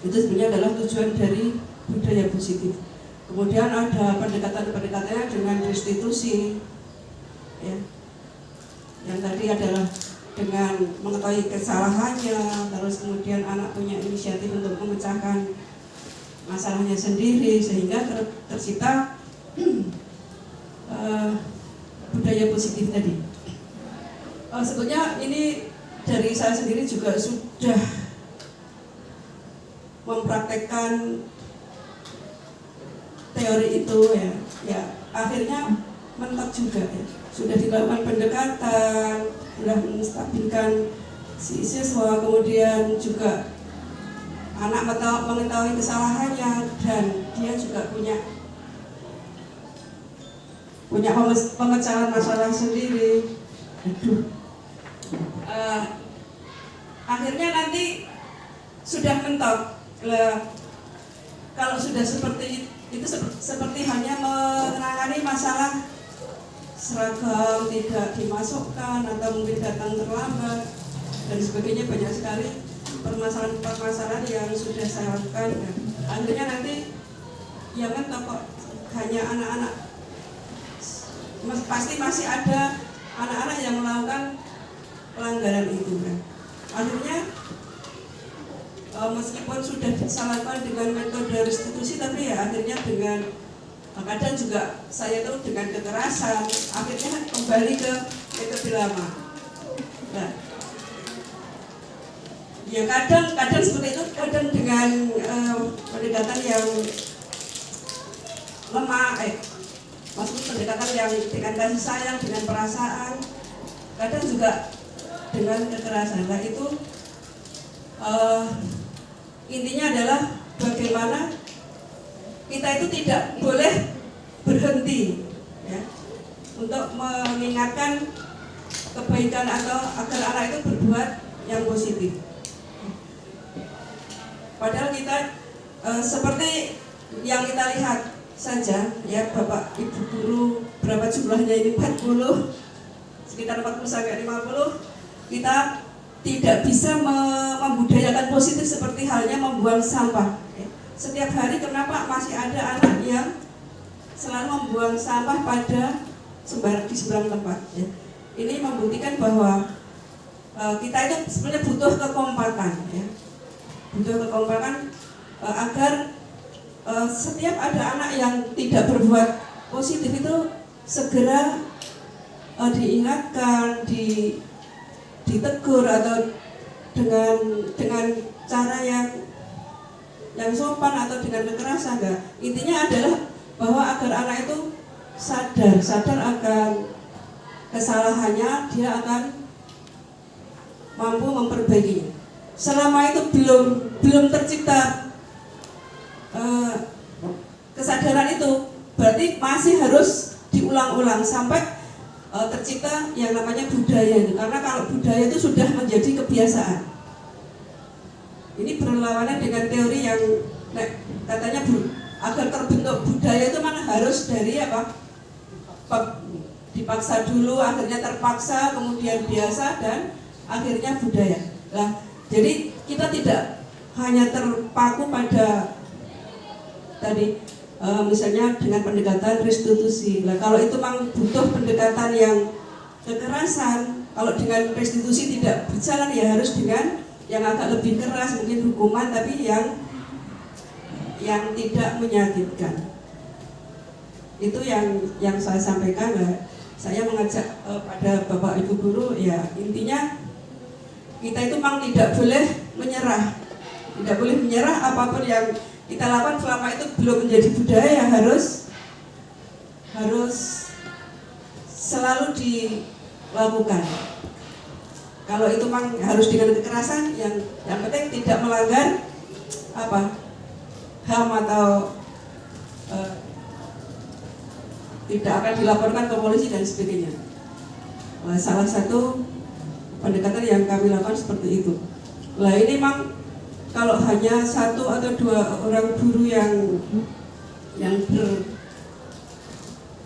Itu sebenarnya adalah tujuan dari budaya positif. Kemudian ada pendekatan-pendekatannya dengan restitusi ya. Yang tadi adalah dengan mengetahui kesalahannya, terus kemudian anak punya inisiatif untuk memecahkan masalahnya sendiri sehingga tercipta budaya positif tadi. Sebetulnya ini dari saya sendiri juga sudah mempraktekkan teori itu ya akhirnya mentok juga ya. Sudah dilakukan pendekatan, sudah menstabilkan si siswa, kemudian juga anak mengetahui kesalahannya dan dia juga punya pemecahan masalah sendiri. Akhirnya nanti sudah mentok. Kalau sudah seperti itu seperti hanya menangani masalah seragam tidak dimasukkan atau mungkin datang terlambat dan sebagainya, banyak sekali permasalahan yang sudah saya lakukan. Akhirnya nanti yang mentok kok hanya anak-anak. Pasti masih ada anak-anak yang melakukan pelanggaran itu kan. Akhirnya meskipun sudah disalahkan dengan metode restitusi, tapi ya akhirnya dengan kadang juga saya tuh dengan kekerasan, akhirnya kembali ke metode lama. Nah, ya kadang seperti itu, kadang dengan pendekatan yang lemah, maksud pendekatan yang dengan kasih sayang, dengan perasaan, kadang juga dengan kekerasan. Nah itu intinya adalah bagaimana kita itu tidak boleh berhenti ya, untuk mengingatkan kebaikan atau agar anak itu berbuat yang positif. Padahal kita seperti yang kita lihat saja ya, Bapak Ibu guru, berapa jumlahnya ini, 40, sekitar 40 sampai 50, kita tidak bisa membudayakan positif seperti halnya membuang sampah ya. Setiap hari kenapa masih ada anak yang selalu membuang sampah pada di seberang tempat ya. Ini membuktikan bahwa kita itu sebenarnya butuh kekompakan ya. Butuh kekompakan agar setiap ada anak yang tidak berbuat positif itu segera diingatkan, ditegur atau dengan cara yang sopan atau dengan kekerasan enggak. Intinya adalah bahwa agar anak itu sadar akan kesalahannya, dia akan mampu memperbaikinya. Selama itu belum tercipta kesadaran itu, berarti masih harus diulang-ulang sampai tercipta yang namanya budaya itu. Karena kalau budaya itu sudah menjadi kebiasaan. Ini berlawanan dengan teori yang katanya agar terbentuk budaya itu mana harus dari apa? Dipaksa dulu, akhirnya terpaksa, kemudian biasa dan akhirnya budaya. Nah, jadi kita tidak hanya terpaku pada tadi misalnya dengan pendekatan restitusi. Nah, kalau itu memang butuh pendekatan yang kekerasan, kalau dengan restitusi tidak berjalan ya harus dengan yang agak lebih keras, mungkin hukuman tapi yang tidak menyakitkan. Itu yang saya sampaikan. Saya mengajak pada Bapak Ibu guru, ya intinya kita itu memang tidak boleh menyerah, apapun yang kita lakukan selama itu belum menjadi budaya, harus selalu dilakukan. Kalau itu memang harus dengan kekerasan, yang penting tidak melanggar HAM atau tidak akan dilaporkan ke polisi dan sebagainya. Salah satu pendekatan yang kami lakukan seperti itu. Nah, ini memang kalau hanya 1 atau 2 orang guru yang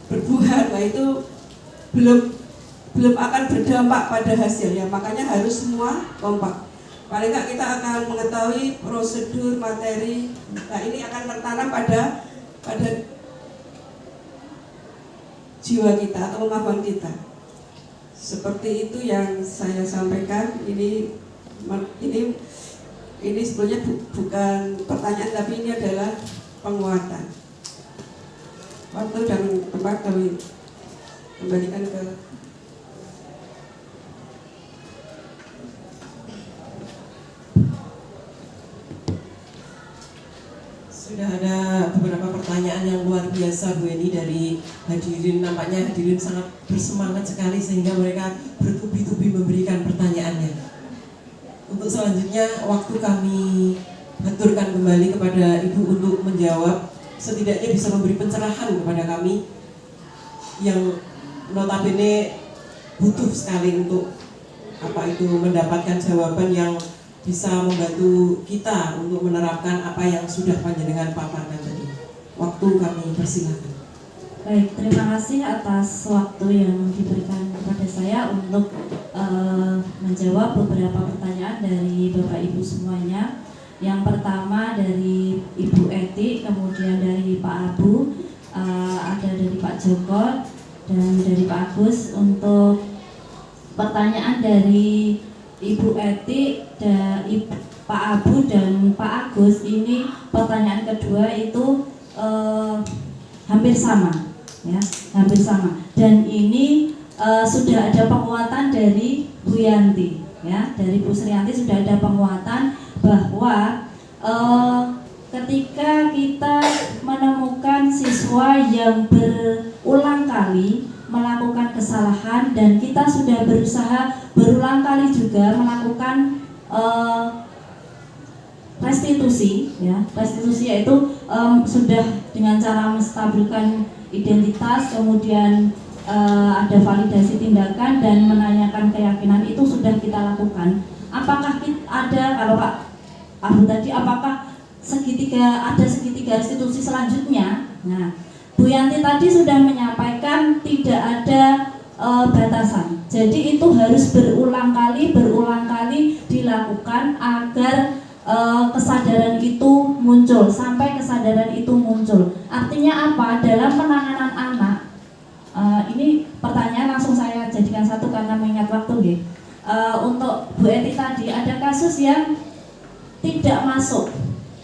berbuat, nah itu belum akan berdampak pada hasilnya. Makanya harus semua kompak. Paling nggak kita akan mengetahui prosedur, materi. Nah, ini akan tertanam pada jiwa kita atau kemampuan kita. Seperti itu yang saya sampaikan. Ini sebenarnya bukan pertanyaan, tapi ini adalah penguatan. Waktu dan tempat kami kembalikan ke Sudah ada beberapa pertanyaan yang luar biasa Bu Eni dari hadirin. Nampaknya hadirin sangat bersemangat sekali sehingga mereka bertubi-tubi memberikan pertanyaannya. Untuk selanjutnya waktu kami haturkan kembali kepada Ibu untuk menjawab, setidaknya bisa memberi pencerahan kepada kami yang notabene butuh sekali untuk mendapatkan jawaban yang bisa membantu kita untuk menerapkan apa yang sudah panjenengan paparkan tadi. Waktu kami persilakan. Baik, terima kasih atas waktu yang diberikan kepada saya untuk menjawab beberapa pertanyaan dari Bapak Ibu semuanya. Yang pertama dari Ibu Eti, kemudian dari Pak Abu, ada dari Pak Joko dan dari Pak Agus. Untuk pertanyaan dari Ibu Eti, Pak Abu dan Pak Agus, ini pertanyaan kedua itu hampir sama, ya, hampir sama. Dan ini sudah ada penguatan dari Bu Yanti, ya, dari Bu Sriyanti sudah ada penguatan bahwa ketika kita menemukan siswa yang berulang kali melakukan kesalahan dan kita sudah berusaha berulang kali juga melakukan restitusi, ya, restitusi yaitu sudah dengan cara menstabilkan identitas, kemudian ada validasi tindakan dan menanyakan keyakinan, itu sudah kita lakukan. Apakah ada, kalau Pak Abu tadi, apakah ada segitiga restitusi selanjutnya? Nah, Bu Yanti tadi sudah menyampaikan tidak ada batasan. Jadi itu harus berulang kali dilakukan agar kesadaran itu muncul, sampai kesadaran itu muncul. Artinya apa? Dalam penanganan anak, ini pertanyaan langsung saya jadikan satu karena mengingat waktu, untuk Bu Eti tadi ada kasus yang tidak masuk,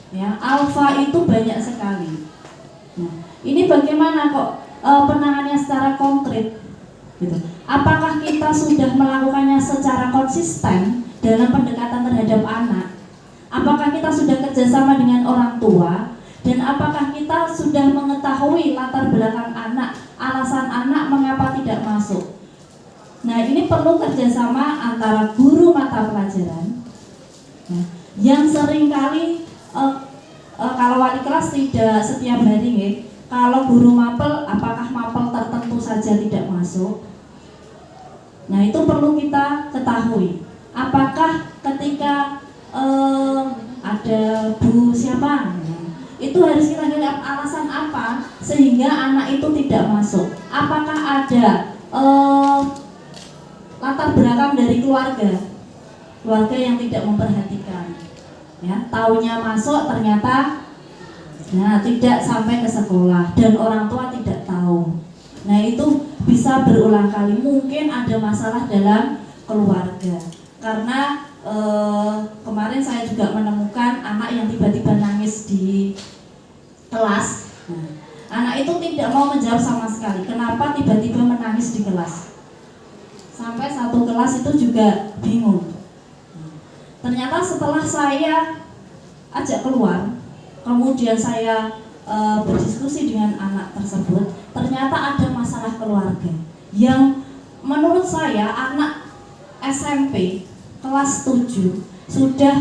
ya, alfa itu banyak sekali. Nah, ini bagaimana kok penanganannya secara konkret, gitu. Apakah kita sudah melakukannya secara konsisten dalam pendekatan terhadap anak? Apakah kita sudah kerjasama dengan orang tua? Dan apakah kita sudah mengetahui latar belakang anak, alasan anak mengapa tidak masuk? Nah, ini perlu kerjasama antara guru mata pelajaran, ya, yang seringkali kalau wali kelas tidak setiap hari, kalau guru mapel, apakah mapel tertentu saja tidak masuk? Nah, itu perlu kita ketahui. Apakah ketika ada Bu siapa, itu harus kita lihat alasan apa sehingga anak itu tidak masuk? Apakah ada latar belakang dari keluarga yang tidak memperhatikan? ya, taunya masuk ternyata tidak sampai ke sekolah dan orang tua tidak tahu. Nah, itu bisa berulang kali. Mungkin ada masalah dalam keluarga. Karena kemarin saya juga menemukan anak yang tiba-tiba nangis di kelas. Nah, anak itu tidak mau menjawab sama sekali. Kenapa tiba-tiba menangis di kelas? Sampai satu kelas itu juga bingung. Ternyata setelah saya ajak keluar, kemudian saya berdiskusi dengan anak tersebut, ternyata ada masalah keluarga yang menurut saya anak SMP kelas 7 sudah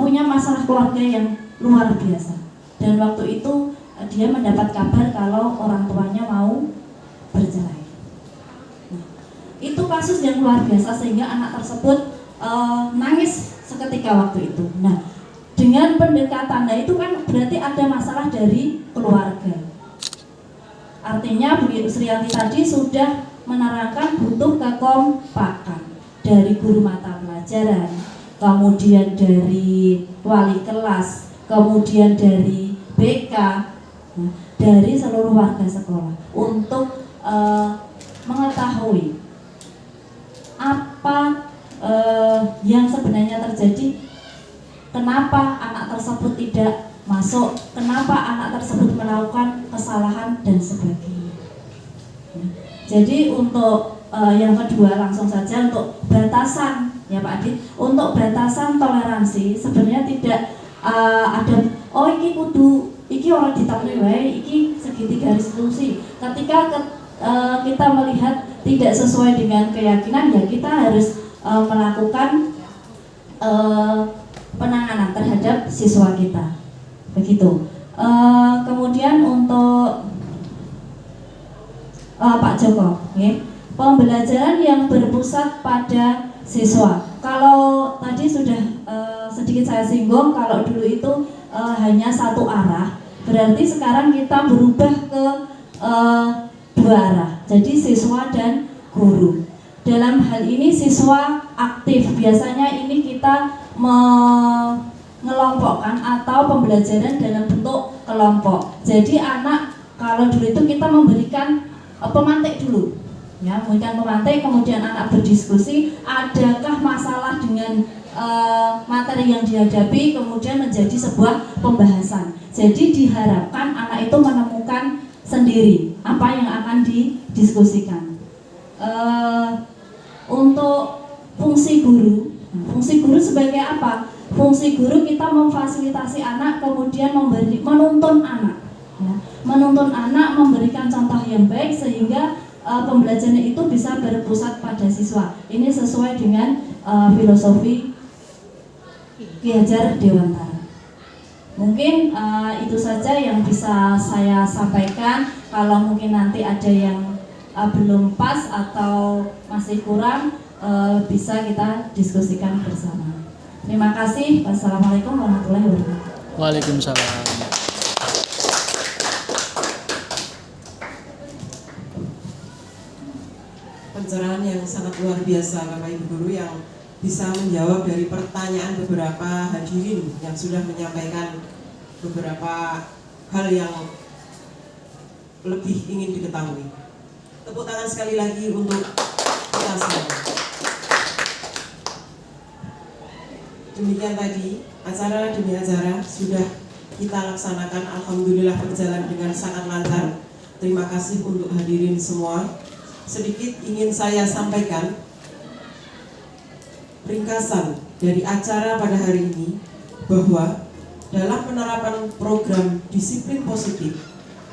punya masalah keluarga yang luar biasa. Dan waktu itu dia mendapat kabar kalau orang tuanya mau bercerai. Nah, itu kasus yang luar biasa sehingga anak tersebut nangis seketika waktu itu. Nah, dengan pendekatan, itu kan berarti ada masalah dari keluarga. Artinya Bu Sriyanti tadi sudah menerangkan butuh kekompakan dari guru mata pelajaran, kemudian dari wali kelas, kemudian dari BK, dari seluruh warga sekolah untuk mengetahui apa yang sebenarnya terjadi, kenapa anak tersebut tidak masuk, kenapa anak tersebut melakukan kesalahan dan sebagainya. Jadi untuk yang kedua langsung saja untuk batasan ya Pak Adit, untuk batasan toleransi sebenarnya tidak ada iki kudu iki orang ditakoni wae, iki segitiga restitusi. Ketika kita melihat tidak sesuai dengan keyakinan, ya kita harus melakukan penanganan terhadap siswa kita, begitu. Kemudian untuk Pak Joko, pembelajaran yang berpusat pada siswa. Kalau tadi sudah sedikit saya singgung, kalau dulu itu hanya satu arah, berarti sekarang kita berubah ke dua arah. Jadi siswa dan guru. Dalam hal ini siswa aktif. Biasanya ini kita mengelompokkan atau pembelajaran dalam bentuk kelompok. Jadi anak kalau dulu itu kita memberikan pemantik dulu, ya, memberikan pemantik, kemudian anak berdiskusi, adakah masalah dengan materi yang dihadapi, kemudian menjadi sebuah pembahasan. Jadi diharapkan anak itu menemukan sendiri apa yang akan didiskusikan. Untuk fungsi guru sebagai apa? Fungsi guru kita memfasilitasi anak, kemudian menuntun anak, ya, menuntun anak, memberikan contoh yang baik sehingga pembelajaran itu bisa berpusat pada siswa. Ini sesuai dengan filosofi Ki Hajar Dewantara. Mungkin itu saja yang bisa saya sampaikan. Kalau mungkin nanti ada yang belum pas atau masih kurang, bisa kita diskusikan bersama. Terima kasih. Wassalamualaikum warahmatullahi wabarakatuh. Waalaikumsalam. Pencerahan yang sangat luar biasa Bapak Ibu Guru yang bisa menjawab dari pertanyaan beberapa hadirin yang sudah menyampaikan beberapa hal yang lebih ingin diketahui. Tepuk tangan sekali lagi untuk kita semua. Demikian tadi acara demi acara sudah kita laksanakan. Alhamdulillah berjalan dengan sangat lancar. Terima kasih untuk hadirin semua. Sedikit ingin saya sampaikan ringkasan dari acara pada hari ini, bahwa dalam penerapan program disiplin positif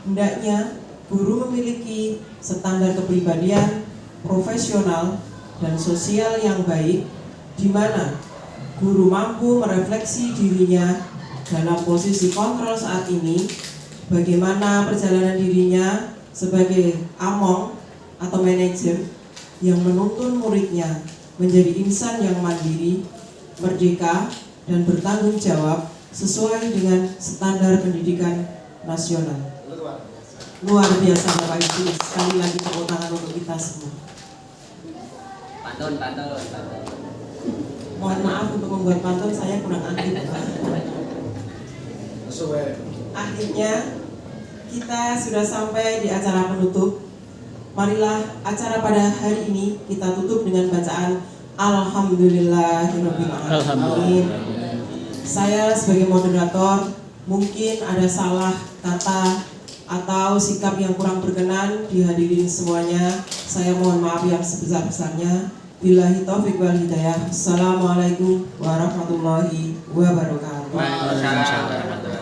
hendaknya guru memiliki standar kepribadian, profesional, dan sosial yang baik, di mana guru mampu merefleksi dirinya dalam posisi kontrol saat ini, bagaimana perjalanan dirinya sebagai among atau manajer yang menuntun muridnya menjadi insan yang mandiri, merdeka, dan bertanggung jawab sesuai dengan standar pendidikan nasional. Luar biasa Bapak Ibu. Sekali lagi tepuk tangan untuk kita semua. Pantun. Mohon maaf untuk membuat pantun, saya kurang ahli. Akhirnya kita sudah sampai di acara penutup. Marilah acara pada hari ini kita tutup dengan bacaan Alhamdulillahirabbil alamin. Saya sebagai moderator mungkin ada salah kata atau sikap yang kurang berkenan di hadirin semuanya. Saya mohon maaf yang sebesar-besarnya. Billahi taufiq wal hidayah. Assalamualaikum warahmatullahi wabarakatuh. Waalaikumsalam warahmatullahi wabarakatuh.